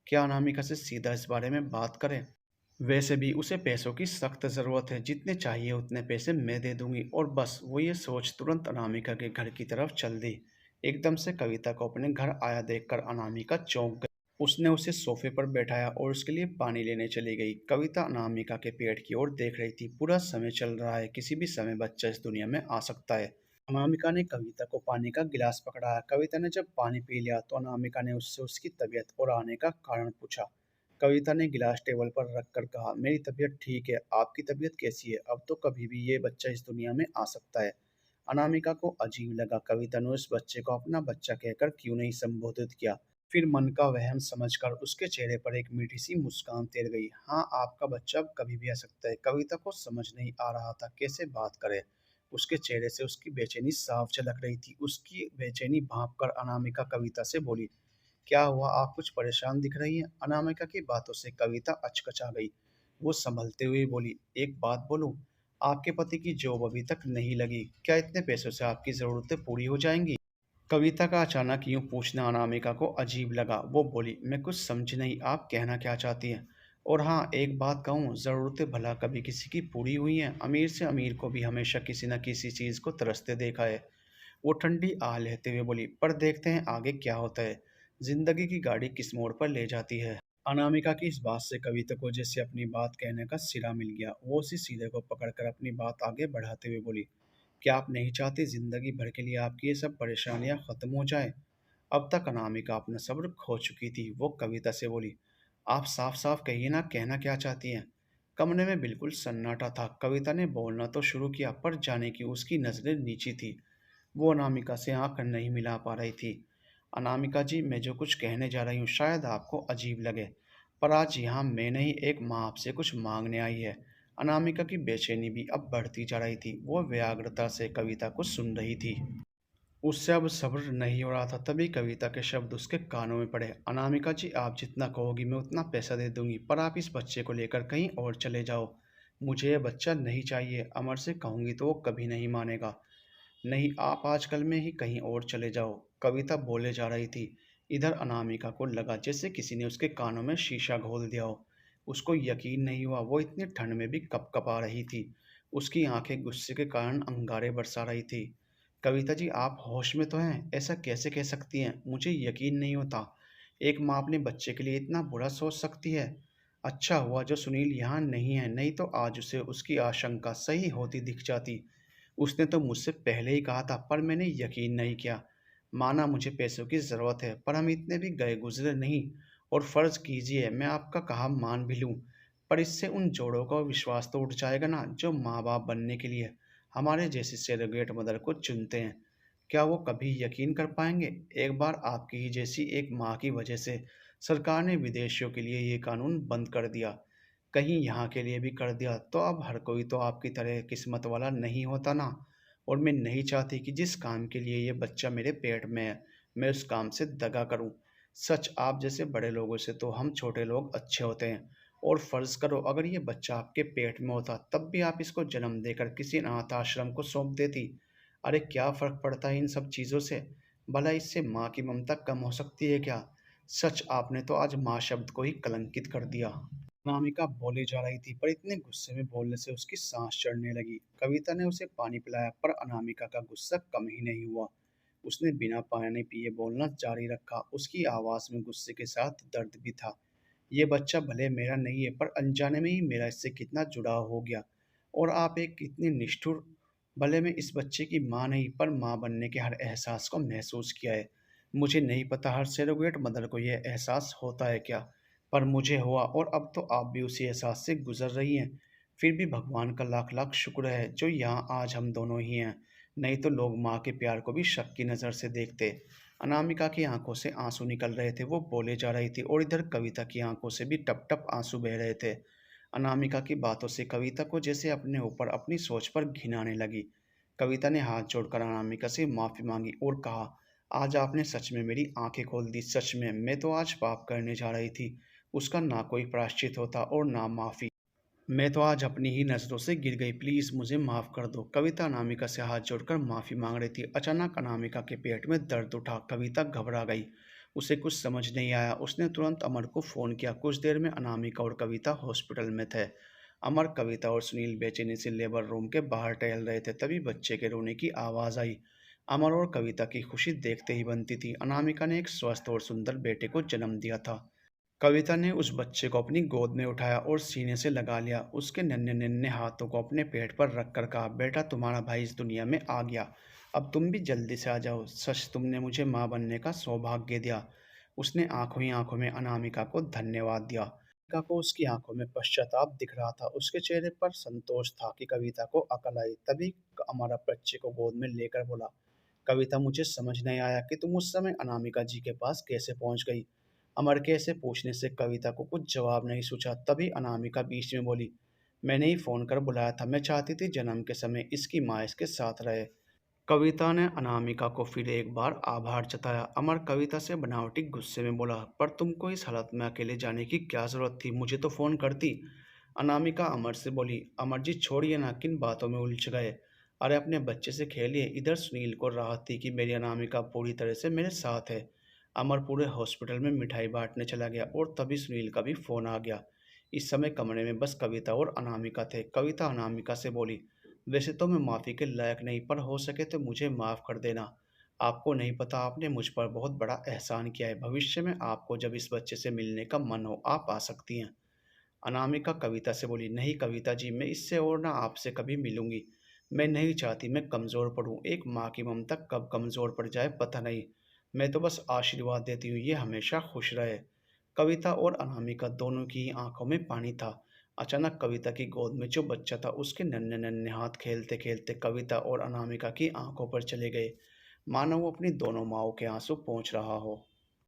क्या अनामिका से सीधा इस बारे में बात करें? वैसे भी उसे पैसों की सख्त ज़रूरत है। जितने चाहिए उतने पैसे मैं दे दूंगी। और बस वो ये सोच तुरंत अनामिका के घर की तरफ चल दी। एकदम से कविता को अपने घर आया देखकर अनामिका चौंक गई। उसने उसे सोफे पर बैठाया और उसके लिए पानी लेने चली गई। कविता अनामिका के पेट की ओर देख रही थी। पूरा समय चल रहा है, किसी भी समय बच्चा इस दुनिया में आ सकता है। अनामिका ने कविता को पानी का गिलास पकड़ाया। कविता ने जब पानी पी लिया तो अनामिका ने उससे उसकी तबीयत और आने का कारण पूछा। कविता ने गिलास टेबल पर रखकर कहा, मेरी तबीयत ठीक है। आपकी तबीयत कैसी है? अब तो कभी भी ये बच्चा इस दुनिया में आ सकता है। अनामिका को अजीब लगा, कविता ने उस बच्चे को अपना बच्चा कहकर क्यों नहीं संबोधित किया। फिर मन का वहम समझकर उसके चेहरे पर एक मीठी सी मुस्कान तैर गई। हाँ, आपका बच्चा अब कभी भी आ सकता है। कविता को समझ नहीं आ रहा था कैसे बात करे। उसके चेहरे से उसकी बेचैनी साफ झलक रही थी। उसकी बेचैनी भांप कर अनामिका कविता से बोली, क्या हुआ, आप कुछ परेशान दिख रही हैं? अनामिका की बातों से कविता अचकचा गई। वो संभलते हुए बोली, एक बात बोलूं, आपके पति की जॉब अभी तक नहीं लगी, क्या इतने पैसों से आपकी ज़रूरतें पूरी हो जाएंगी? कविता का अचानक यूं पूछना अनामिका को अजीब लगा। वो बोली, मैं कुछ समझ नहीं, आप कहना क्या चाहती हैं? और हाँ, एक बात कहूँ, ज़रूरतें भला कभी किसी की पूरी हुई हैं? अमीर से अमीर को भी हमेशा किसी न किसी चीज़ को तरसते देखा है। वो ठंडी आह लेते हुए बोली, पर देखते हैं आगे क्या होता है। जिंदगी की गाड़ी किस मोड़ पर ले जाती है। अनामिका की इस बात से कविता को जैसे अपनी बात कहने का सिरा मिल गया। वो उसी सिरे को पकड़कर अपनी बात आगे बढ़ाते हुए बोली, क्या आप नहीं चाहते जिंदगी भर के लिए आपकी ये सब परेशानियां खत्म हो जाए? अब तक अनामिका अपना सब्र खो चुकी थी। वो कविता से बोली, आप साफ साफ कहिए ना, कहना क्या चाहती हैं? कमरे में बिल्कुल सन्नाटा था। कविता ने बोलना तो शुरू किया, पर जाने की उसकी नज़रें नीची थी। वो अनामिका से आंख नहीं मिला पा रही थी। अनामिका जी, मैं जो कुछ कहने जा रही हूँ शायद आपको अजीब लगे, पर आज यहाँ मैं नहीं, एक माँ आपसे कुछ मांगने आई है। अनामिका की बेचैनी भी अब बढ़ती जा रही थी। वो व्यग्रता से कविता को सुन रही थी। उससे अब सब्र नहीं हो रहा था। तभी कविता के शब्द उसके कानों में पड़े। अनामिका जी, आप जितना कहोगी मैं उतना पैसा दे दूंगी, पर आप इस बच्चे को लेकर कहीं और चले जाओ। मुझे यह बच्चा नहीं चाहिए। अमर से कहूंगी तो वो कभी नहीं मानेगा। नहीं, आप आजकल में ही कहीं और चले जाओ। कविता बोले जा रही थी। इधर अनामिका को लगा जैसे किसी ने उसके कानों में शीशा घोल दिया हो। उसको यकीन नहीं हुआ, वो इतनी ठंड में भी कपकपा रही थी। उसकी आंखें गुस्से के कारण अंगारे बरसा रही थी। कविता जी, आप होश में तो हैं? ऐसा कैसे कह सकती हैं? मुझे यकीन नहीं होता। एक माँ अपने बच्चे के लिए इतना बुरा सोच सकती है। अच्छा हुआ जो सुनील यहाँ नहीं है, नहीं तो आज उसे उसकी आशंका सही होती दिख जाती। उसने तो मुझसे पहले ही कहा था, पर मैंने यकीन नहीं किया। माना मुझे पैसों की ज़रूरत है, पर हम इतने भी गए गुज़रे नहीं। और फ़र्ज़ कीजिए मैं आपका कहा मान भी लूँ, पर इससे उन जोड़ों का विश्वास तो उठ जाएगा ना, जो माँ-बाप बनने के लिए हमारे जैसी सरोगेट मदर को चुनते हैं। क्या वो कभी यकीन कर पाएँगे? एक बार आपकी ही जैसी एक माँ की वजह से सरकार ने विदेशियों के लिए ये कानून बंद कर दिया। कहीं यहाँ के लिए भी कर दिया, तो अब हर कोई तो आपकी तरह किस्मत वाला नहीं होता ना। और मैं नहीं चाहती कि जिस काम के लिए ये बच्चा मेरे पेट में है, मैं उस काम से दगा करूं। सच, आप जैसे बड़े लोगों से तो हम छोटे लोग अच्छे होते हैं। और फर्ज करो अगर ये बच्चा आपके पेट में होता, तब भी आप इसको जन्म देकर किसी अनाथ आश्रम को सौंप देती। अरे क्या फर्क पड़ता है इन सब चीज़ों से? भला इससे माँ की ममता कम हो सकती है क्या? सच, आपने तो आज माँ शब्द को ही कलंकित कर दिया। अनामिका बोली जा रही थी, पर इतने गुस्से में बोलने से उसकी सांस चढ़ने लगी। कविता ने उसे पानी पिलाया, पर अनामिका का गुस्सा कम ही नहीं हुआ। उसने बिना पानी पिए बोलना जारी रखा। उसकी आवाज में गुस्से के साथ दर्द भी था। ये बच्चा भले मेरा नहीं है, पर अनजाने में ही मेरा इससे कितना जुड़ाव हो गया। और आप एक कितनी निष्ठुर। भले मैं इस बच्चे की माँ नहीं, पर माँ बनने के हर एहसास को महसूस किया है। मुझे नहीं पता हर सरोगेट मदर को यह एहसास होता है क्या, पर मुझे हुआ। और अब तो आप भी उसी एहसास से गुजर रही हैं। फिर भी भगवान का लाख लाख शुक्र है जो यहाँ आज हम दोनों ही हैं। नहीं तो लोग माँ के प्यार को भी शक की नज़र से देखते। अनामिका की आंखों से आंसू निकल रहे थे। वो बोले जा रही थी और इधर कविता की आंखों से भी टप टप आंसू बह रहे थे। अनामिका की बातों से कविता को जैसे अपने ऊपर अपनी सोच पर घिन आने लगी। कविता ने हाथ जोड़कर अनामिका से माफ़ी मांगी और कहा, आज आपने सच में मेरी आंखें खोल दी। सच में मैं तो आज पाप करने जा रही थी। उसका ना कोई प्रायश्चित होता और ना माफ़ी। मैं तो आज अपनी ही नज़रों से गिर गई। प्लीज़ मुझे माफ़ कर दो। कविता अनामिका से हाथ जोड़कर माफ़ी मांग रही थी। अचानक अनामिका के पेट में दर्द उठा। कविता घबरा गई। उसे कुछ समझ नहीं आया। उसने तुरंत अमर को फ़ोन किया। कुछ देर में अनामिका और कविता हॉस्पिटल में थे। अमर, कविता और सुनील बेचैनी से लेबर रूम के बाहर टहल रहे थे। तभी बच्चे के रोने की आवाज़ आई। अमर और कविता की खुशी देखते ही बनती थी। अनामिका ने एक स्वस्थ और सुंदर बेटे को जन्म दिया था। कविता ने उस बच्चे को अपनी गोद में उठाया और सीने से लगा लिया। उसके नन्हे नन्हे हाथों को अपने पेट पर रख कर कहा, बेटा तुम्हारा भाई इस दुनिया में आ गया। अब तुम भी जल्दी से आ जाओ। सच, तुमने मुझे माँ बनने का सौभाग्य दिया। उसने आंखों ही आंखों में अनामिका को धन्यवाद दिया। अनामिका को उसकी आंखों में पश्चाताप दिख रहा था। उसके चेहरे पर संतोष था कि कविता को अकल आई। तभी हमारा बच्चे को गोद में लेकर बोला, कविता, मुझे समझ नहीं आया कि तुम उस समय अनामिका जी के पास कैसे पहुंच गई। अमर के ऐसे पूछने से कविता को कुछ जवाब नहीं सूझा। तभी अनामिका बीच में बोली, मैंने ही फ़ोन कर बुलाया था। मैं चाहती थी जन्म के समय इसकी माँ इसके साथ रहे। कविता ने अनामिका को फिर एक बार आभार जताया। अमर कविता से बनावटी गुस्से में बोला, पर तुमको इस हालत में अकेले जाने की क्या ज़रूरत थी? मुझे तो फ़ोन करती। अनामिका अमर से बोली, अमर जी छोड़िए ना, किन बातों में उलझ गए। अरे अपने बच्चे से खेलिए। इधर सुनील को राहत थी कि मेरी अनामिका पूरी तरह से मेरे साथ है। अमर पूरे हॉस्पिटल में मिठाई बांटने चला गया और तभी सुनील का भी फ़ोन आ गया। इस समय कमरे में बस कविता और अनामिका थे। कविता अनामिका से बोली, वैसे तो मैं माफ़ी के लायक नहीं, पर हो सके तो मुझे माफ़ कर देना। आपको नहीं पता आपने मुझ पर बहुत बड़ा एहसान किया है। भविष्य में आपको जब इस बच्चे से मिलने का मन हो, आप आ सकती हैं। अनामिका कविता से बोली, नहीं कविता जी, मैं इससे और ना आपसे कभी मिलूंगी। मैं नहीं चाहती मैं कमज़ोर पड़ूं। एक माँ की ममता कब कमज़ोर पड़ जाए पता नहीं। मैं तो बस आशीर्वाद देती हूँ, ये हमेशा खुश रहे। कविता और अनामिका दोनों की ही आंखों में पानी था। अचानक कविता की गोद में जो बच्चा था उसके नन्हे नन्हे हाथ खेलते खेलते कविता और अनामिका की आंखों पर चले गए, मानो वो अपनी दोनों माँओं के आंसू पोंछ रहा हो।